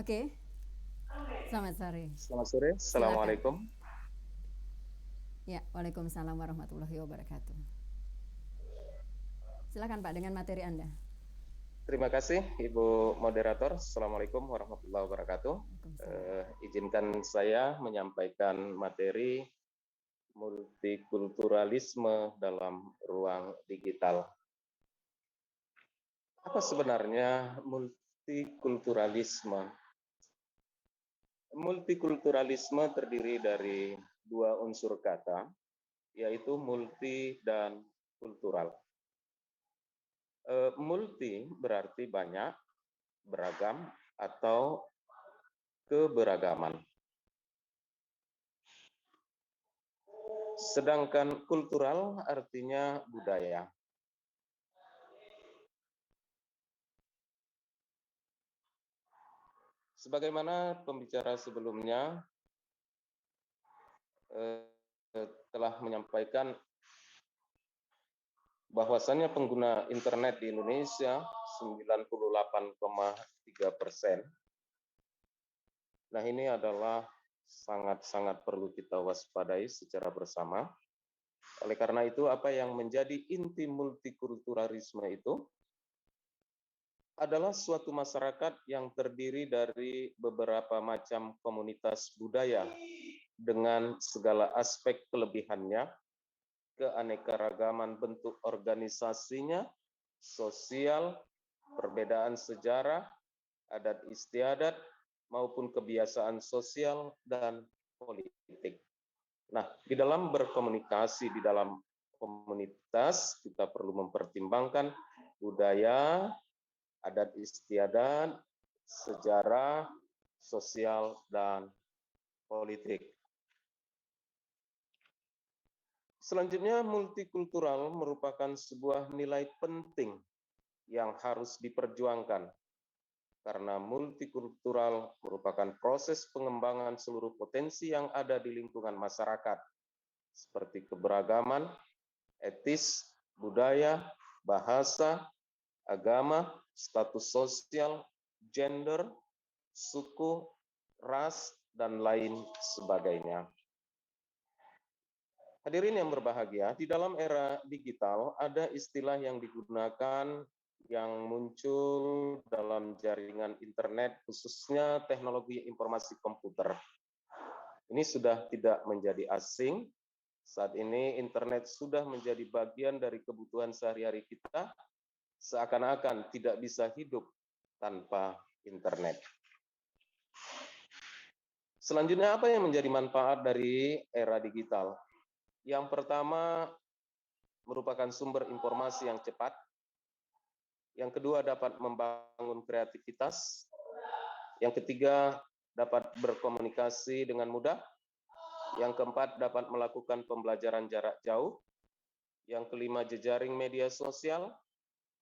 Oke. Selamat sore.
Selamat sore. Assalamualaikum.
Ya, waalaikumsalam warahmatullahi wabarakatuh. Silakan Pak dengan materi Anda.
Terima kasih Ibu Moderator. Assalamualaikum warahmatullahi wabarakatuh. Izinkan saya menyampaikan materi multikulturalisme dalam ruang digital. Apa sebenarnya multikulturalisme? Multikulturalisme terdiri dari dua unsur kata, yaitu multi dan kultural. Multi berarti banyak, beragam, atau keberagaman. Sedangkan kultural artinya budaya. Sebagaimana pembicara sebelumnya telah menyampaikan bahwasannya pengguna internet di Indonesia 98,3%. Nah, ini adalah sangat-sangat perlu kita waspadai secara bersama. Oleh karena itu, apa yang menjadi inti multikulturalisme itu adalah suatu masyarakat yang terdiri dari beberapa macam komunitas budaya dengan segala aspek kelebihannya, keanekaragaman bentuk organisasinya, sosial, perbedaan sejarah, adat istiadat, maupun kebiasaan sosial dan politik. Nah, di dalam berkomunikasi di dalam komunitas, kita perlu mempertimbangkan budaya, adat istiadat, sejarah, sosial, dan politik. Selanjutnya, multikultural merupakan sebuah nilai penting yang harus diperjuangkan karena multikultural merupakan proses pengembangan seluruh potensi yang ada di lingkungan masyarakat seperti keberagaman, etis, budaya, bahasa, agama, status sosial, gender, suku, ras, dan lain sebagainya. Hadirin yang berbahagia, di dalam era digital ada istilah yang digunakan yang muncul dalam jaringan internet, khususnya teknologi informasi komputer. Ini sudah tidak menjadi asing. Saat ini internet sudah menjadi bagian dari kebutuhan sehari-hari kita, seakan-akan tidak bisa hidup tanpa internet. Selanjutnya, apa yang menjadi manfaat dari era digital? Yang pertama, merupakan sumber informasi yang cepat. Yang kedua, dapat membangun kreativitas. Yang ketiga, dapat berkomunikasi dengan mudah. Yang keempat, dapat melakukan pembelajaran jarak jauh. Yang kelima, jejaring media sosial.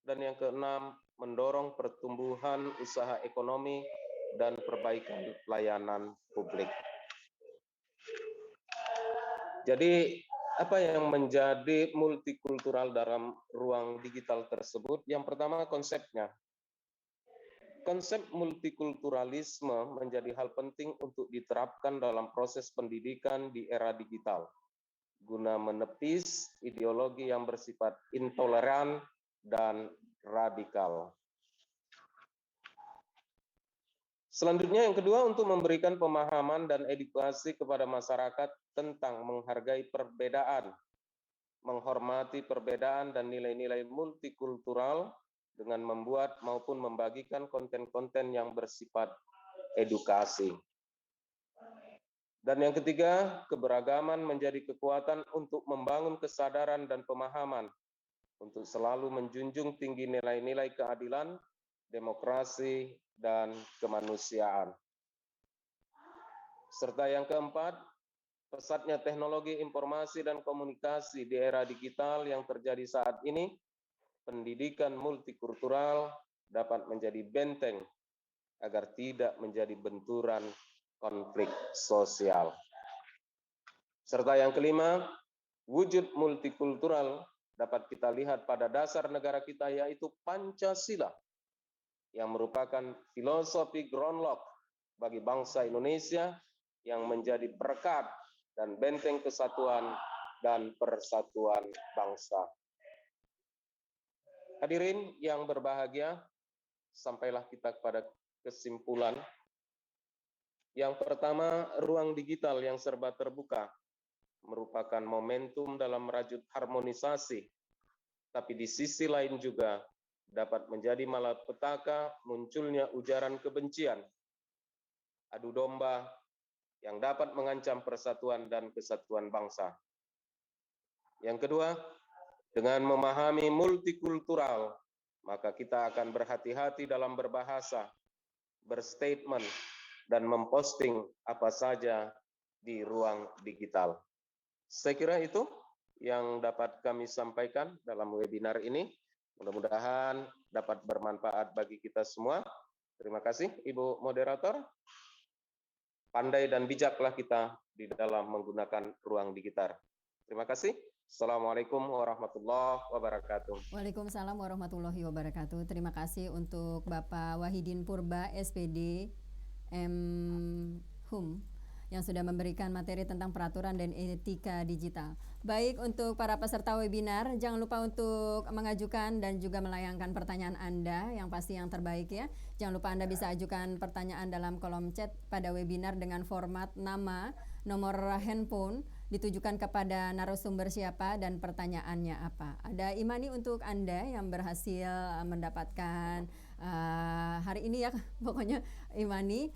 Dan yang keenam, mendorong pertumbuhan usaha ekonomi dan perbaikan layanan publik. Jadi, apa yang menjadi multikultural dalam ruang digital tersebut? Yang pertama, konsepnya. Konsep multikulturalisme menjadi hal penting untuk diterapkan dalam proses pendidikan di era digital, guna menepis ideologi yang bersifat intoleran dan radikal. Selanjutnya, yang kedua, untuk memberikan pemahaman dan edukasi kepada masyarakat tentang menghargai perbedaan, menghormati perbedaan dan nilai-nilai multikultural dengan membuat maupun membagikan konten-konten yang bersifat edukasi. Dan yang ketiga, keberagaman menjadi kekuatan untuk membangun kesadaran dan pemahaman untuk selalu menjunjung tinggi nilai-nilai keadilan, demokrasi, dan kemanusiaan. Serta yang keempat, pesatnya teknologi informasi dan komunikasi di era digital yang terjadi saat ini, pendidikan multikultural dapat menjadi benteng agar tidak menjadi benturan konflik sosial. Serta yang kelima, wujud multikultural dapat kita lihat pada dasar negara kita, yaitu Pancasila, yang merupakan filosofi groundlock bagi bangsa Indonesia yang menjadi perekat dan benteng kesatuan dan persatuan bangsa. Hadirin yang berbahagia, sampailah kita kepada kesimpulan. Yang pertama, ruang digital yang serba terbuka merupakan momentum dalam merajut harmonisasi, tapi di sisi lain juga dapat menjadi malapetaka munculnya ujaran kebencian, adu domba yang dapat mengancam persatuan dan kesatuan bangsa. Yang kedua, dengan memahami multikultural, maka kita akan berhati-hati dalam berbahasa, berstatement, dan memposting apa saja di ruang digital. Saya kira itu yang dapat kami sampaikan dalam webinar ini. Mudah-mudahan dapat bermanfaat bagi kita semua. Terima kasih, Ibu Moderator. Pandai dan bijaklah kita di dalam menggunakan ruang digital. Terima kasih. Assalamualaikum warahmatullahi wabarakatuh.
Waalaikumsalam warahmatullahi wabarakatuh. Terima kasih untuk Bapak Wahidin Purba, SPD, M.Hum, yang sudah memberikan materi tentang peraturan dan etika digital. Baik, untuk para peserta webinar, jangan lupa untuk mengajukan dan juga melayangkan pertanyaan Anda, yang pasti yang terbaik ya. Jangan lupa Anda bisa ajukan pertanyaan dalam kolom chat pada webinar dengan format nama, nomor handphone, ditujukan kepada narasumber siapa dan pertanyaannya apa. Ada Imani untuk Anda yang berhasil mendapatkan hari ini ya, pokoknya Imani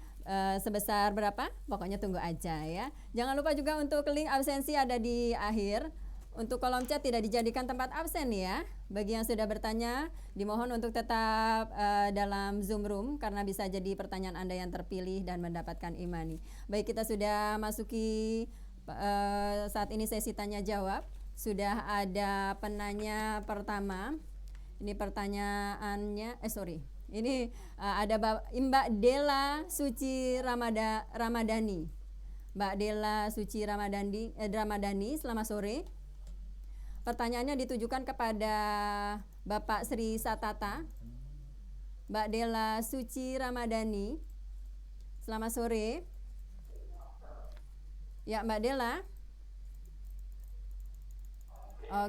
sebesar berapa? Pokoknya tunggu aja ya. Jangan lupa juga untuk link absensi ada di akhir. Untuk kolom chat tidak dijadikan tempat absen ya. Bagi yang sudah bertanya, dimohon untuk tetap dalam Zoom room karena bisa jadi pertanyaan Anda yang terpilih dan mendapatkan Imani. Baik, kita sudah masuki saat ini sesi tanya jawab. Sudah ada penanya pertama. Ini pertanyaannya, ini ada Mbak Dela Suci Ramadhani. Mbak Dela Suci Ramadhani, selamat sore. Pertanyaannya ditujukan kepada Bapak Sri Satata. Mbak Dela Suci Ramadhani, selamat sore. Ya, Mbak Dela.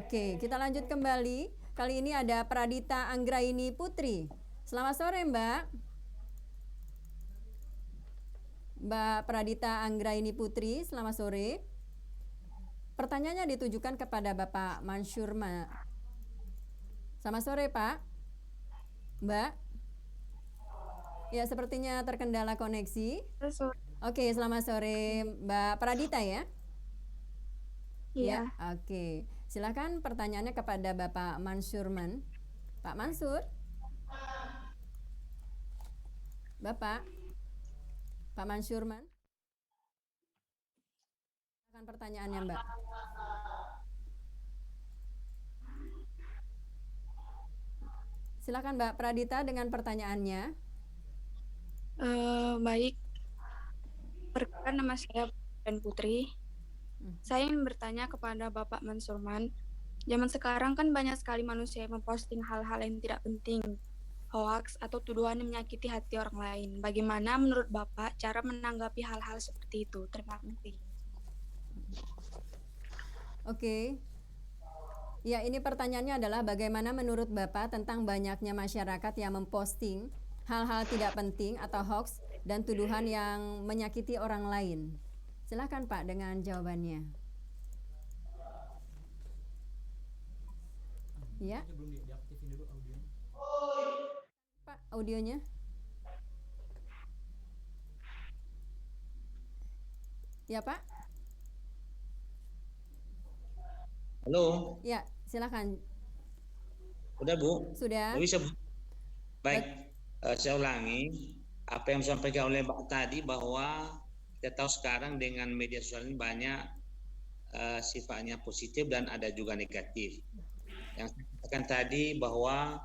Oke, kita lanjut kembali. Kali ini ada Pradita Anggraini Putri. Selamat sore, Mbak. Mbak Pradita Anggraini Putri, selamat sore. Pertanyaannya ditujukan kepada Bapak Mansur. Selamat sore, Pak. Mbak. Ya, sepertinya terkendala koneksi. Oke, selamat sore Mbak Pradita ya.
Iya.
Oke. Silakan pertanyaannya kepada Bapak Mansurman. Pak Mansur. Bapak. Pak Mansurman. Silakan pertanyaannya, Mbak. Silakan Mbak Pradita dengan pertanyaannya.
Baik. Perkenalkan, nama saya dan Putri. Saya ingin bertanya kepada Bapak Mansurman. Zaman sekarang kan banyak sekali manusia yang memposting hal-hal yang tidak penting, hoax atau tuduhan yang menyakiti hati orang lain. Bagaimana menurut Bapak cara menanggapi hal-hal seperti itu? Terima kasih.
Oke. Ya, ini pertanyaannya adalah bagaimana menurut Bapak tentang banyaknya masyarakat yang memposting hal-hal tidak penting atau hoax dan tuduhan yang menyakiti orang lain. Silakan Pak dengan jawabannya. Ya. Pak, audionya. Ya, Pak.
Halo.
Ya, silakan.
Udah, Bu?
Sudah.
Bisa, Bu? Baik, saya ulangi apa yang disampaikan oleh Mbak tadi, bahwa kita tahu sekarang dengan media sosial ini banyak sifatnya positif dan ada juga negatif. Yang saya katakan tadi bahwa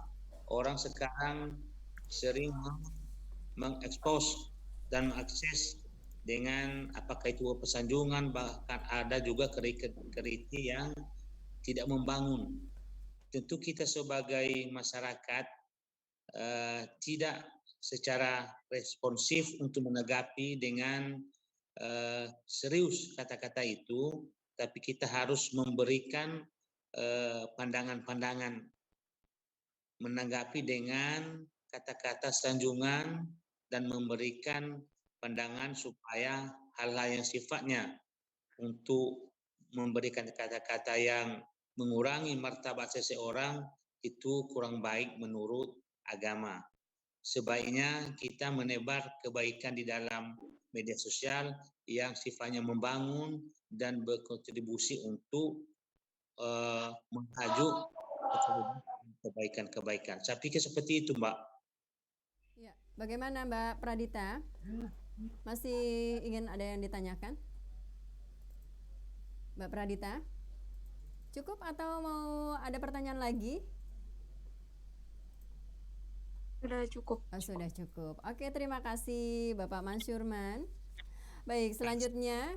orang sekarang sering mengekspos dan mengakses dengan apakah itu pesanjungan, bahkan ada juga kritik yang tidak membangun. Tentu kita sebagai masyarakat tidak secara responsif untuk menanggapi dengan serius kata-kata itu, tapi kita harus memberikan pandangan-pandangan, menanggapi dengan kata-kata sanjungan dan memberikan pandangan supaya hal-hal yang sifatnya untuk memberikan kata-kata yang mengurangi martabat seseorang itu kurang baik menurut agama. Sebaiknya kita menebar kebaikan di dalam media sosial yang sifatnya membangun dan berkontribusi untuk menghajuk kebaikan-kebaikan. Saya pikir seperti itu, Mbak.
Ya, bagaimana Mbak Pradita? Masih ingin ada yang ditanyakan? Mbak Pradita? Cukup atau mau ada pertanyaan lagi?
Sudah cukup.
Sudah cukup. Oke, terima kasih Bapak Mansurman. Baik, selanjutnya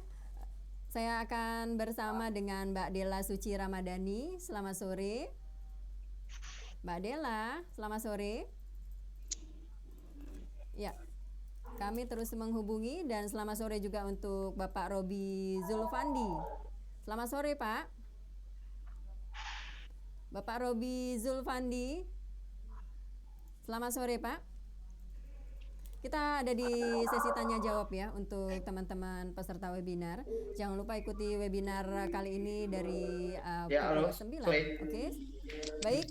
saya akan bersama dengan Mbak Della Suci Ramadhani. Selamat sore. Mbak Della, selamat sore. Ya, kami terus menghubungi dan selamat sore juga untuk Bapak Robi Zulfandi. Selamat sore, Pak. Bapak Robi Zulfandi. Selamat sore, Pak. Kita ada di sesi tanya jawab ya untuk teman-teman peserta webinar. Jangan lupa ikuti webinar kali ini dari pukul 9. Oke. Baik.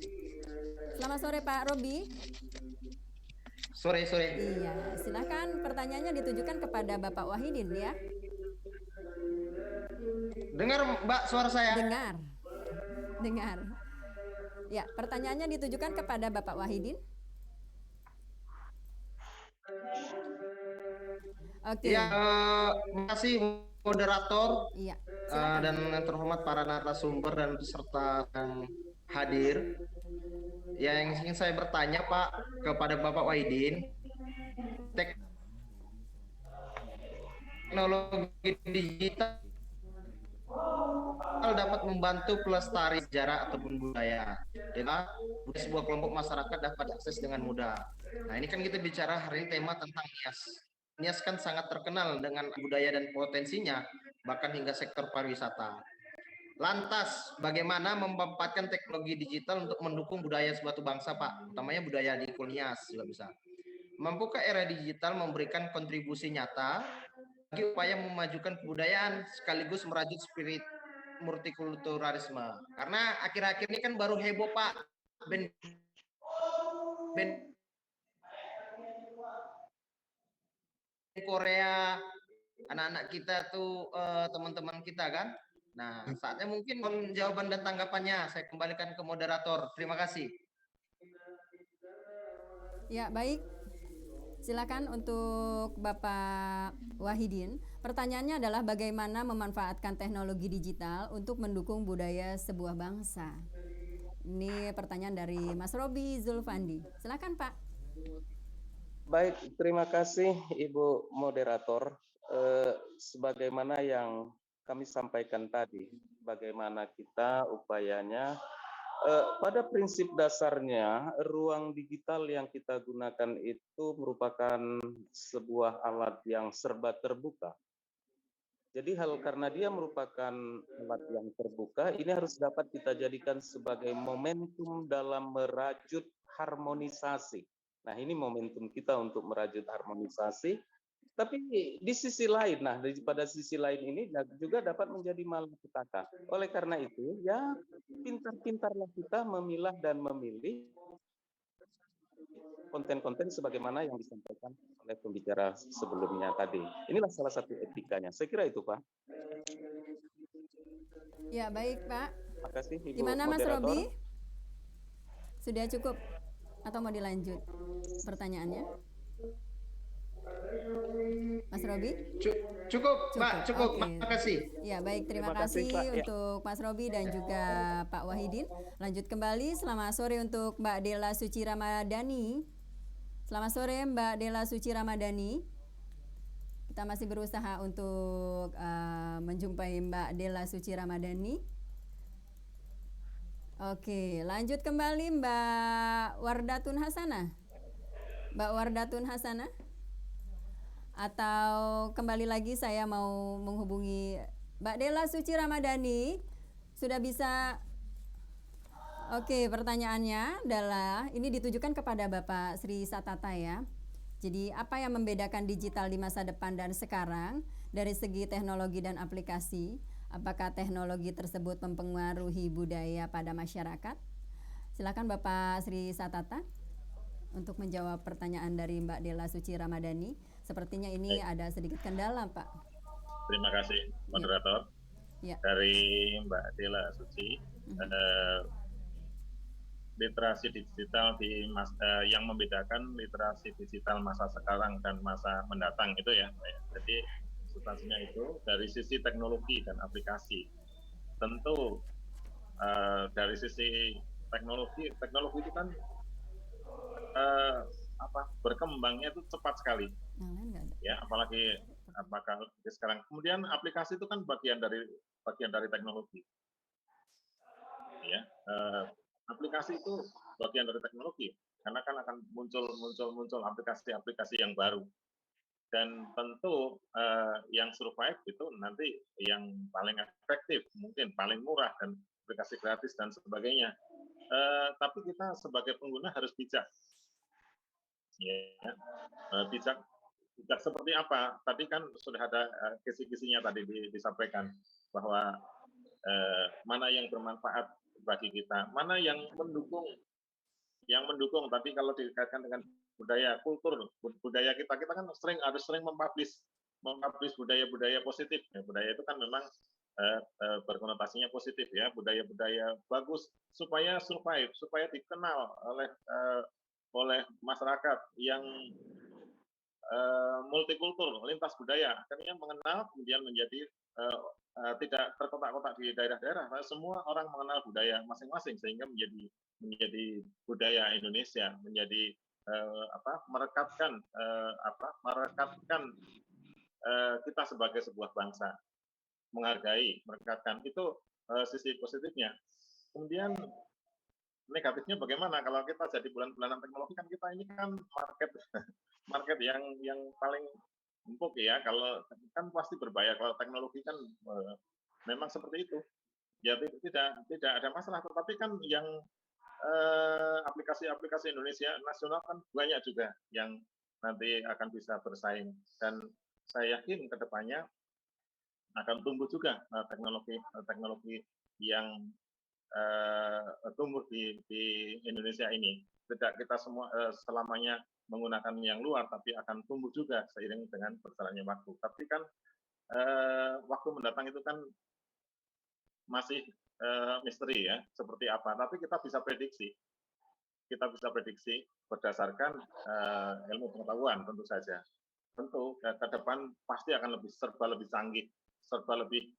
Selamat sore Pak Robi.
Sore.
Iya, silakan pertanyaannya ditujukan kepada Bapak Wahidin ya.
Dengar Mbak suara saya?
Dengar. Ya, pertanyaannya ditujukan kepada Bapak Wahidin. Oke.
Ya, makasih moderator.
Iya.
Dan terhormat para narasumber dan peserta yang hadir. Yang ingin saya bertanya Pak kepada Bapak Wahidin, teknologi digital dapat membantu pelestari sejarah ataupun budaya. Dengan sebuah kelompok masyarakat dapat diakses dengan mudah. Nah, ini kan kita bicara hari ini tema tentang NIAS. NIAS kan sangat terkenal dengan budaya dan potensinya, bahkan hingga sektor pariwisata. Lantas, bagaimana memanfaatkan teknologi digital untuk mendukung budaya suatu bangsa, Pak? Utamanya budaya di NIAS juga bisa. Mampukah era digital memberikan kontribusi nyata bagi upaya memajukan kebudayaan sekaligus merajut spirit multikulturalisme? Karena akhir-akhir ini kan baru heboh Pak, band Korea anak-anak kita tuh teman-teman kita kan. Nah, saatnya mungkin jawaban dan tanggapannya saya kembalikan ke moderator. Terima kasih.
Ya, baik. Silakan untuk Bapak Wahidin. Pertanyaannya adalah bagaimana memanfaatkan teknologi digital untuk mendukung budaya sebuah bangsa. Ini pertanyaan dari Mas Robi Zulfandi. Silakan, Pak.
Baik, terima kasih Ibu Moderator. Sebagaimana yang kami sampaikan tadi, bagaimana kita upayanya, pada prinsip dasarnya ruang digital yang kita gunakan itu merupakan sebuah alat yang serba terbuka. Jadi karena dia merupakan alat yang terbuka, ini harus dapat kita jadikan sebagai momentum dalam merajut harmonisasi. Nah, ini momentum kita untuk merajut harmonisasi. Tapi di sisi lain, pada sisi lain ini juga dapat menjadi malapetaka. Oleh karena itu, ya pintar-pintarlah kita memilah dan memilih konten-konten sebagaimana yang disampaikan oleh pembicara sebelumnya tadi. Inilah salah satu etikanya. Saya kira itu, Pak.
Ya, baik, Pak.
Makasih, Ibu
Gimana, Mas
Moderator.
Robi? Sudah cukup atau mau dilanjut pertanyaannya? Mas Robi?
Cukup, Pak, cukup.
Okay.
Makasih.
Ya, baik, terima kasih Pak, untuk Mas Robi dan juga Pak Wahidin. Lanjut kembali, selamat sore untuk Mbak Della Suci Ramadhani. Selamat sore Mbak Della Suci Ramadhani. Kita masih berusaha untuk menjumpai Mbak Della Suci Ramadhani. Oke, lanjut kembali Mbak Wardatun Hasanah. Mbak Wardatun Hasanah. Atau kembali lagi saya mau menghubungi Mbak Della Suci Ramadhani. Sudah bisa? Oke, pertanyaannya adalah ini ditujukan kepada Bapak Sri Satata ya. Jadi apa yang membedakan digital di masa depan dan sekarang dari segi teknologi dan aplikasi? Apakah teknologi tersebut mempengaruhi budaya pada masyarakat? Silakan Bapak Sri Satata untuk menjawab pertanyaan dari Mbak Della Suci Ramadhani. Sepertinya ini ada sedikit kendala, Pak.
Terima kasih, moderator.
Ya.
Dari Mbak Della Suci, literasi digital yang membedakan literasi digital masa sekarang dan masa mendatang itu ya. Jadi substansinya itu dari sisi teknologi dan aplikasi. Tentu dari sisi teknologi itu kan berkembangnya itu cepat sekali. Ya, apalagi sekarang. Kemudian aplikasi itu kan bagian dari teknologi. Ya, aplikasi itu bagian dari teknologi karena kan akan muncul aplikasi-aplikasi yang baru, dan tentu yang survive itu nanti yang paling efektif, mungkin paling murah, dan aplikasi gratis dan sebagainya. Tapi kita sebagai pengguna harus bijak, ya, bijak seperti apa? Tadi kan sudah ada kisi-kisinya tadi disampaikan bahwa mana yang bermanfaat bagi kita, mana yang mendukung. Tapi kalau dikaitkan dengan budaya, kultur, budaya kita kan harus sering mempublish budaya-budaya positif. Ya, budaya itu kan memang berkonotasinya positif ya, budaya-budaya bagus supaya survive, supaya dikenal oleh masyarakat yang multikultur, lintas budaya, akhirnya mengenal, kemudian menjadi tidak terkotak-kotak di daerah-daerah. Semua orang mengenal budaya masing-masing sehingga menjadi budaya Indonesia, menjadi merekatkan kita sebagai sebuah bangsa, merekatkan itu sisi positifnya. Kemudian negatifnya bagaimana kalau kita jadi bulan-bulanan teknologi, kan kita ini kan market yang paling empuk ya. Kalau kan pasti berbahaya kalau teknologi kan memang seperti itu. Ya tidak ada masalah, tetapi kan yang aplikasi-aplikasi Indonesia nasional kan banyak juga yang nanti akan bisa bersaing, dan saya yakin kedepannya akan tumbuh juga teknologi yang tumbuh di Indonesia ini. Tidak kita semua selamanya menggunakan yang luar, tapi akan tumbuh juga seiring dengan berjalannya waktu. Tapi kan waktu mendatang itu kan masih misteri ya, seperti apa. Tapi kita bisa prediksi. Kita bisa prediksi berdasarkan ilmu pengetahuan tentu saja. Tentu ke depan pasti akan serba lebih canggih, serba lebih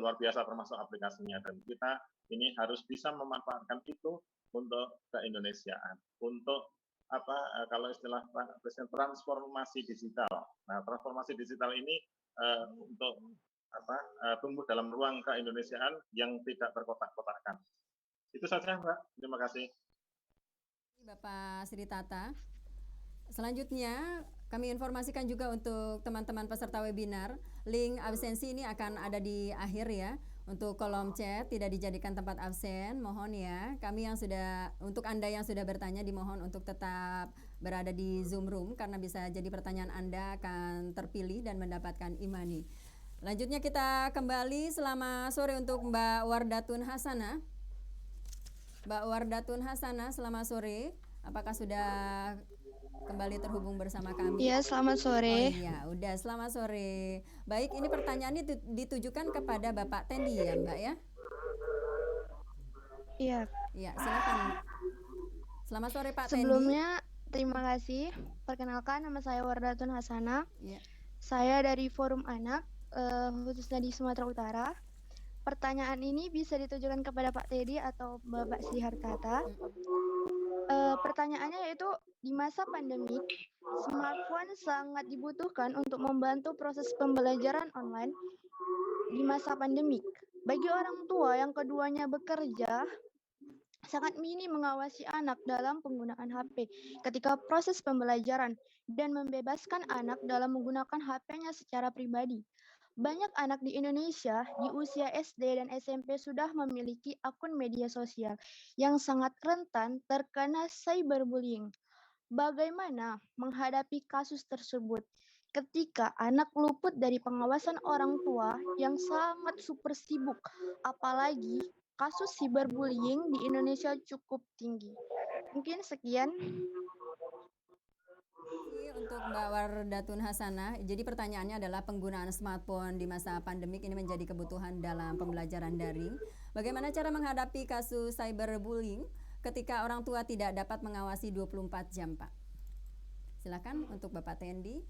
luar biasa termasuk aplikasinya. Dan kita ini harus bisa memanfaatkan itu untuk keindonesiaan, untuk kalau istilah Pak Presiden, transformasi digital. Nah, transformasi digital ini untuk tumbuh dalam ruang keindonesiaan yang tidak terkotak-kotakkan. Itu saja, Mbak. Terima kasih.
Bapak Sri Tata. Selanjutnya, kami informasikan juga untuk teman-teman peserta webinar, link absensi ini akan ada di akhir ya. Untuk kolom chat tidak dijadikan tempat absen, mohon ya. Untuk Anda yang sudah bertanya, dimohon untuk tetap berada di Zoom room karena bisa jadi pertanyaan Anda akan terpilih dan mendapatkan imani. Lanjutnya kita kembali, selamat sore untuk Mbak Wardatun Hasanah. Mbak Wardatun Hasanah, selamat sore. Apakah sudah kembali terhubung bersama kami?
Iya, selamat sore.
Oh iya, udah selamat sore. Baik, ini pertanyaannya ditujukan kepada Bapak Tendi ya, Mbak ya?
Iya.
Iya, silakan. Selamat sore Pak Tendi.
Sebelumnya, terima kasih. Perkenalkan, nama saya Wardatun Hasanah.
Iya.
Saya dari Forum Anak, khususnya di Sumatera Utara. Pertanyaan ini bisa ditujukan kepada Pak Teddy atau Bapak Sri Hartata. Pertanyaannya yaitu, di masa pandemi, smartphone sangat dibutuhkan untuk membantu proses pembelajaran online di masa pandemik. Bagi orang tua yang keduanya bekerja, sangat minim mengawasi anak dalam penggunaan HP ketika proses pembelajaran dan membebaskan anak dalam menggunakan HP-nya secara pribadi. Banyak anak di Indonesia di usia SD dan SMP sudah memiliki akun media sosial yang sangat rentan terkena cyberbullying. Bagaimana menghadapi kasus tersebut ketika anak luput dari pengawasan orang tua yang sangat super sibuk, apalagi kasus cyberbullying di Indonesia cukup tinggi. Mungkin sekian.
Untuk Mbak Wardatun Hasanah, jadi pertanyaannya adalah penggunaan smartphone di masa pandemik ini menjadi kebutuhan dalam pembelajaran daring. Bagaimana cara menghadapi kasus cyberbullying ketika orang tua tidak dapat mengawasi 24 jam, Pak? Silakan untuk Bapak Tendi.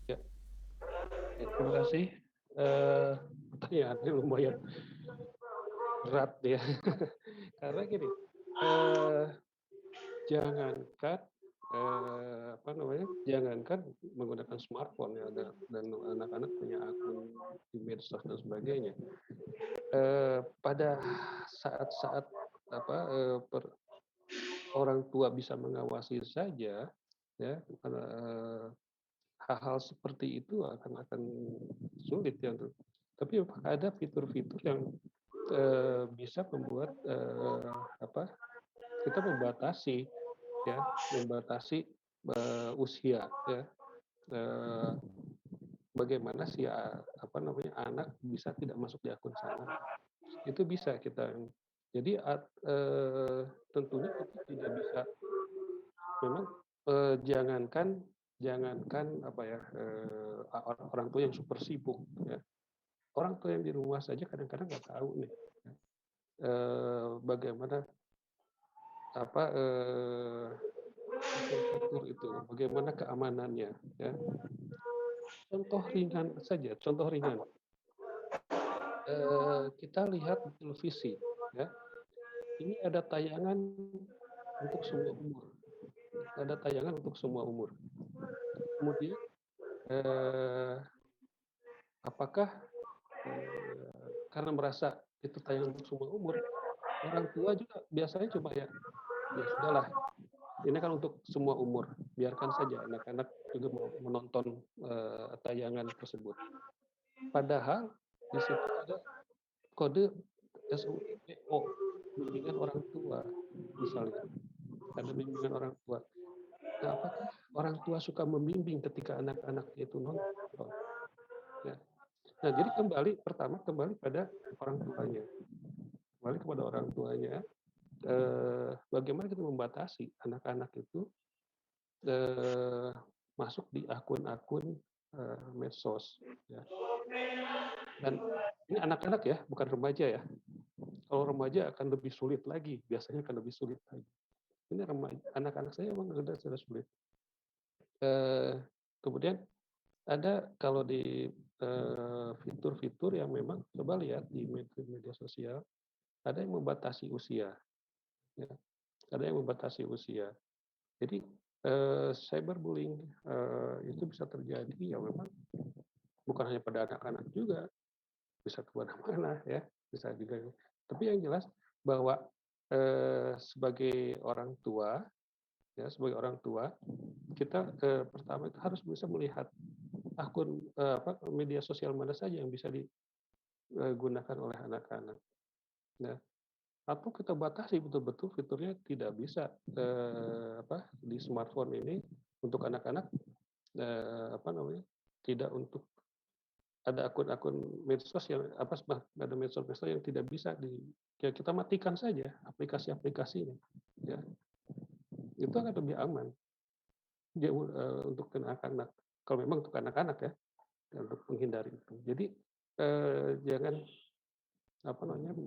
Ya, terima kasih. Pertanyaannya lumayan berat ya, karena gini, jangankan menggunakan smartphone ya, dan anak-anak punya akun di medsos dan sebagainya. Pada saat-saat orang tua bisa mengawasi saja, ya, hal-hal seperti itu akan sulit ya. Tapi ada fitur-fitur yang bisa membuat kita membatasi usia ya, bagaimana anak bisa tidak masuk di akun sana, itu bisa kita. Jadi tentunya kita tidak bisa, memang jangankan orang tua yang super sibuk ya, orang tua yang di rumah saja kadang-kadang nggak tahu nih bagaimana fitur itu, bagaimana keamanannya ya. Contoh ringan saja, kita lihat di televisi ya, ini ada tayangan untuk semua umur, kemudian apakah karena merasa itu tayangan untuk semua umur, orang tua juga biasanya coba ya sudahlah, ini kan untuk semua umur, biarkan saja anak-anak juga menonton tayangan tersebut. Padahal di situ ada kode SUIPO, bimbingan orang tua misalnya, ada bimbingan orang tua. Nah, apakah orang tua suka membimbing ketika anak-anak itu nonton? Ya. Nah, jadi kembali pada orang tuanya, bagaimana kita membatasi anak-anak itu masuk di akun-akun medsos. Ya. Dan ini anak-anak ya, bukan remaja ya. Kalau remaja akan lebih sulit lagi, biasanya akan lebih sulit lagi. Ini remaja, anak-anak saya memang sudah sulit. Kemudian ada kalau di fitur-fitur yang memang coba lihat di media sosial, ada yang membatasi usia, ya. Ada yang membatasi usia. Jadi cyberbullying itu bisa terjadi ya memang bukan hanya pada anak-anak juga, bisa kemana-mana ya, bisa juga. Tapi yang jelas bahwa sebagai orang tua, ya sebagai orang tua kita pertama itu harus bisa melihat akun media sosial mana saja yang bisa digunakan oleh anak-anak. Ya. Atau kita batasi betul-betul fiturnya tidak bisa di smartphone ini untuk anak-anak tidak untuk ada akun-akun medsos yang ada medsos yang tidak bisa kita matikan saja aplikasi-aplikasinya, ya itu akan lebih aman untuk anak-anak kalau memang untuk anak-anak ya untuk menghindari itu. Jadi jangan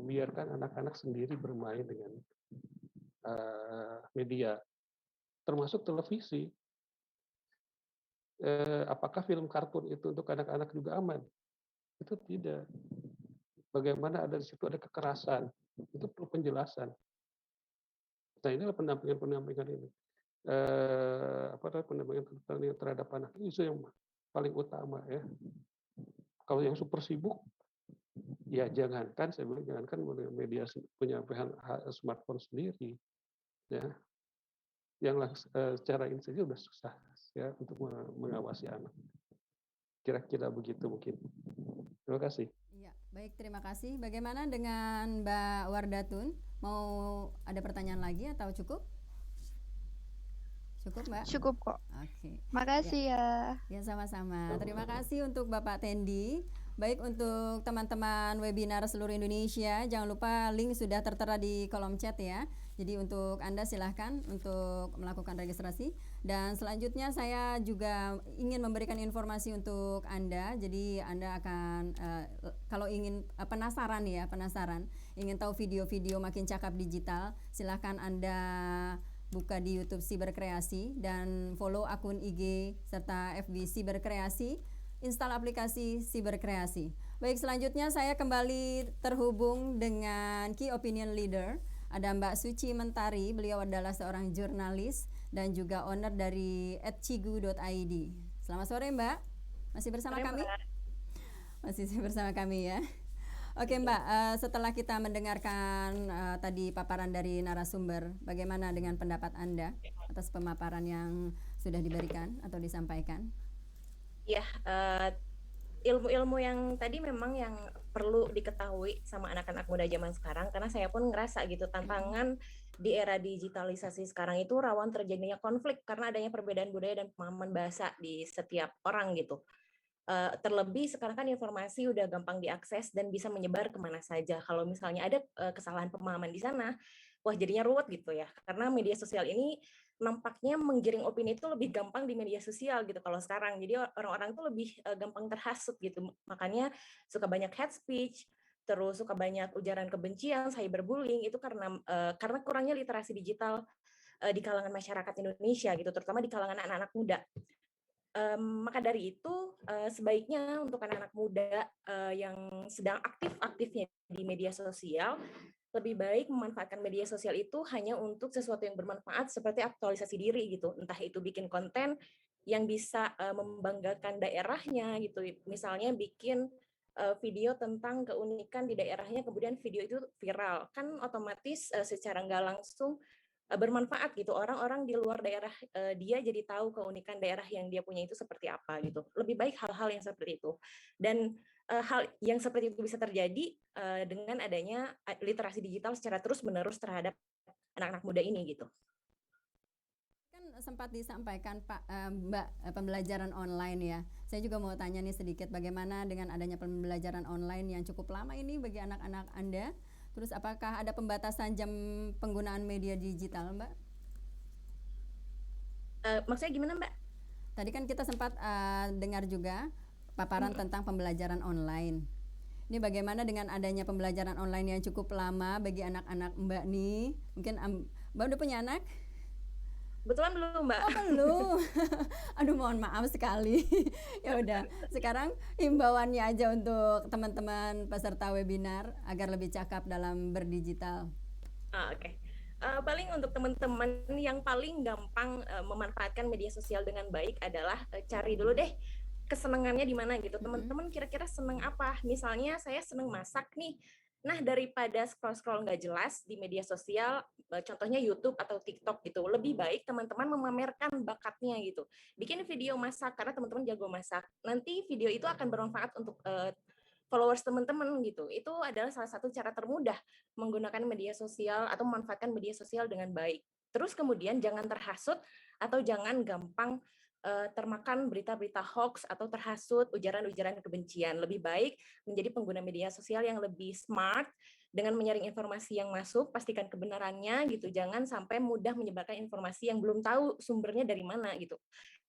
biarkan anak-anak sendiri bermain dengan media, termasuk televisi. Apakah film kartun itu untuk anak-anak juga aman? Itu tidak. Bagaimana ada di situ ada kekerasan, itu perlu penjelasan. Nah inilah pendampingan ini. Pendampingan terhadap anak itu yang paling utama ya. Kalau yang super sibuk, ya jangankan saya bilang jangankan media punya smartphone sendiri, ya. Yang secara ini saja sudah susah ya untuk mengawasi anak. Kira-kira begitu mungkin. Terima kasih.
Iya, baik terima kasih. Bagaimana dengan Mbak Wardatun? Mau ada pertanyaan lagi atau cukup? Cukup Mbak?
Cukup kok.
Oke.
Makasih ya.
Ya sama-sama. Terima kasih untuk Bapak Tendi. Baik untuk teman-teman webinar seluruh Indonesia, jangan lupa link sudah tertera di kolom chat ya. Jadi untuk Anda silahkan untuk melakukan registrasi. Dan selanjutnya saya juga ingin memberikan informasi untuk Anda. Jadi Anda akan kalau ingin penasaran, ingin tahu video-video makin cakap digital, silahkan Anda buka di YouTube Siberkreasi dan follow akun IG serta FB Siberkreasi. Install aplikasi Siberkreasi. Baik, selanjutnya saya kembali terhubung dengan Key Opinion Leader. Ada Mbak Suci Mentari, beliau adalah seorang jurnalis dan juga owner dari @cigu.id. Selamat sore Mbak, masih bersama kami? Masih bersama kami ya. Oke Mbak, setelah kita mendengarkan tadi paparan dari narasumber, bagaimana dengan pendapat Anda atas pemaparan yang sudah diberikan atau disampaikan?
Ya, ilmu-ilmu yang tadi memang yang perlu diketahui sama anak-anak muda zaman sekarang, karena saya pun ngerasa gitu tantangan di era digitalisasi sekarang itu rawan terjadinya konflik karena adanya perbedaan budaya dan pemahaman bahasa di setiap orang gitu. Terlebih sekarang kan informasi udah gampang diakses dan bisa menyebar kemana saja. Kalau misalnya ada kesalahan pemahaman di sana, wah jadinya ruwet gitu ya. Karena media sosial ini nampaknya menggiring opini itu lebih gampang di media sosial gitu kalau sekarang. Jadi orang-orang itu lebih gampang terhasut gitu. Makanya suka banyak hate speech, terus suka banyak ujaran kebencian, cyberbullying itu karena kurangnya literasi digital di kalangan masyarakat Indonesia gitu, terutama di kalangan anak-anak muda. Maka dari itu sebaiknya untuk anak-anak muda yang sedang aktif-aktifnya di media sosial, lebih baik memanfaatkan media sosial itu hanya untuk sesuatu yang bermanfaat seperti aktualisasi diri gitu, entah itu bikin konten yang bisa membanggakan daerahnya gitu, misalnya bikin video tentang keunikan di daerahnya, kemudian video itu viral, kan otomatis secara nggak langsung bermanfaat gitu, orang-orang di luar daerah dia jadi tahu keunikan daerah yang dia punya itu seperti apa gitu. Lebih baik hal-hal yang seperti itu. Dan hal yang seperti itu bisa terjadi dengan adanya literasi digital secara terus-menerus terhadap anak-anak muda ini gitu.
Kan sempat disampaikan Pak Mbak pembelajaran online ya. Saya juga mau tanya nih sedikit bagaimana dengan adanya pembelajaran online yang cukup lama ini bagi anak-anak Anda. Terus apakah ada pembatasan jam penggunaan media digital, Mbak?
Maksudnya gimana, Mbak?
Tadi kan kita sempat dengar juga paparan tentang pembelajaran online. Ini bagaimana dengan adanya pembelajaran online yang cukup lama bagi anak-anak Mbak nih? Mungkin Mbak udah punya anak?
Kebetulan belum, Mbak.
Oh, belum. Aduh, mohon maaf sekali. Ya udah, sekarang himbauannya aja untuk teman-teman peserta webinar agar lebih cakap dalam berdigital.
Oke. Paling untuk teman-teman yang paling gampang memanfaatkan media sosial dengan baik adalah cari dulu deh kesenangannya di mana gitu. Teman-teman kira-kira seneng apa? Misalnya saya seneng masak nih. Nah, daripada scroll-scroll nggak jelas di media sosial, contohnya YouTube atau TikTok gitu, lebih baik teman-teman memamerkan bakatnya gitu. Bikin video masak karena teman-teman jago masak. Nanti video itu akan bermanfaat untuk followers teman-teman gitu. Itu adalah salah satu cara termudah menggunakan media sosial atau memanfaatkan media sosial dengan baik. Terus kemudian jangan terhasut atau jangan gampang termakan berita-berita hoax atau terhasut ujaran-ujaran kebencian. Lebih baik menjadi pengguna media sosial yang lebih smart dengan menyaring informasi yang masuk, pastikan kebenarannya gitu. Jangan sampai mudah menyebarkan informasi yang belum tahu sumbernya dari mana gitu.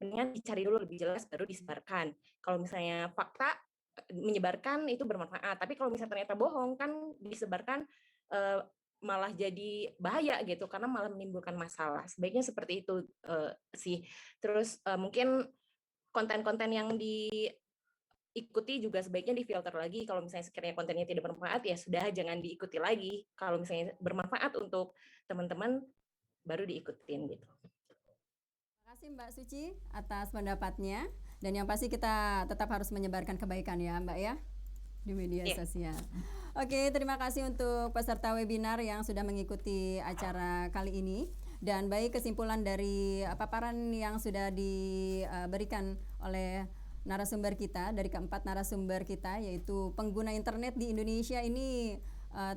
Mendingan dicari dulu lebih jelas baru disebarkan. Kalau misalnya fakta menyebarkan itu bermanfaat, tapi kalau misalnya ternyata bohong kan disebarkan malah jadi bahaya gitu karena malah menimbulkan masalah. Sebaiknya seperti itu sih. Terus mungkin konten-konten yang diikuti juga sebaiknya difilter lagi. Kalau misalnya sekiranya kontennya tidak bermanfaat ya sudah jangan diikuti lagi. Kalau misalnya bermanfaat untuk teman-teman baru diikutin gitu.
Terima kasih Mbak Suci atas pendapatnya, dan yang pasti kita tetap harus menyebarkan kebaikan ya Mbak ya di media sosial. Oke, terima kasih untuk peserta webinar yang sudah mengikuti acara kali ini. Dan baik kesimpulan dari paparan yang sudah diberikan oleh narasumber kita, dari keempat narasumber kita, yaitu pengguna internet di Indonesia ini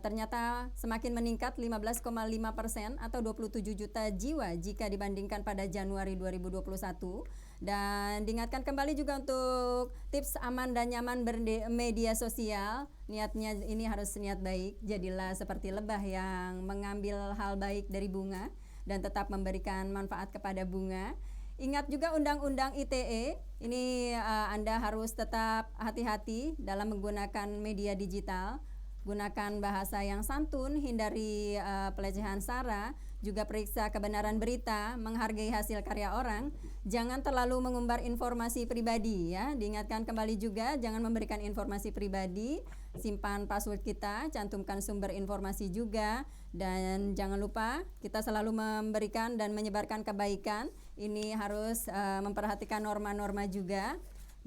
ternyata semakin meningkat 15,5% atau 27 juta jiwa jika dibandingkan pada Januari 2021. Dan diingatkan kembali juga untuk tips aman dan nyaman bermedia sosial. Niatnya ini harus niat baik, jadilah seperti lebah yang mengambil hal baik dari bunga dan tetap memberikan manfaat kepada bunga. Ingat juga Undang-Undang ITE, ini Anda harus tetap hati-hati dalam menggunakan media digital. Gunakan bahasa yang santun, hindari pelecehan sara, juga periksa kebenaran berita, menghargai hasil karya orang, jangan terlalu mengumbar informasi pribadi ya. Diingatkan kembali juga jangan memberikan informasi pribadi, simpan password kita, cantumkan sumber informasi juga, dan jangan lupa kita selalu memberikan dan menyebarkan kebaikan. Ini harus memperhatikan norma-norma juga.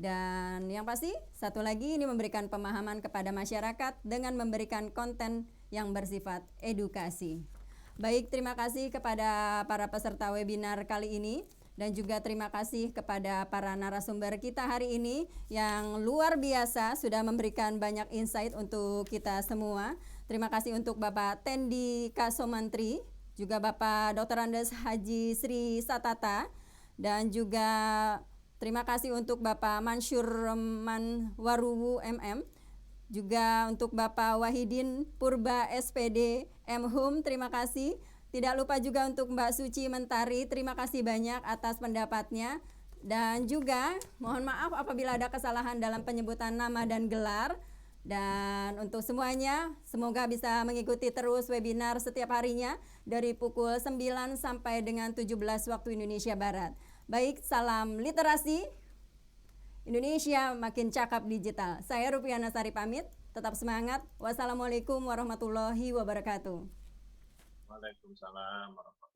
Dan yang pasti satu lagi ini memberikan pemahaman kepada masyarakat dengan memberikan konten yang bersifat edukasi. Baik, terima kasih kepada para peserta webinar kali ini dan juga terima kasih kepada para narasumber kita hari ini yang luar biasa sudah memberikan banyak insight untuk kita semua. Terima kasih untuk Bapak Tendi Kasomantri, juga Bapak Dr. Andes Haji Sri Satata, dan juga terima kasih untuk Bapak Mansur Manwaruwu MM, juga untuk Bapak Wahidin Purba SPD MHUM, terima kasih. Tidak lupa juga untuk Mbak Suci Mentari, terima kasih banyak atas pendapatnya. Dan juga mohon maaf apabila ada kesalahan dalam penyebutan nama dan gelar. Dan untuk semuanya, semoga bisa mengikuti terus webinar setiap harinya dari pukul 9 sampai dengan 17 waktu Indonesia Barat. Baik, salam literasi, Indonesia makin cakap digital. Saya Rupiana Sari pamit, tetap semangat. Wassalamualaikum warahmatullahi wabarakatuh.
Waalaikumsalam warahmatullahi wabarakatuh.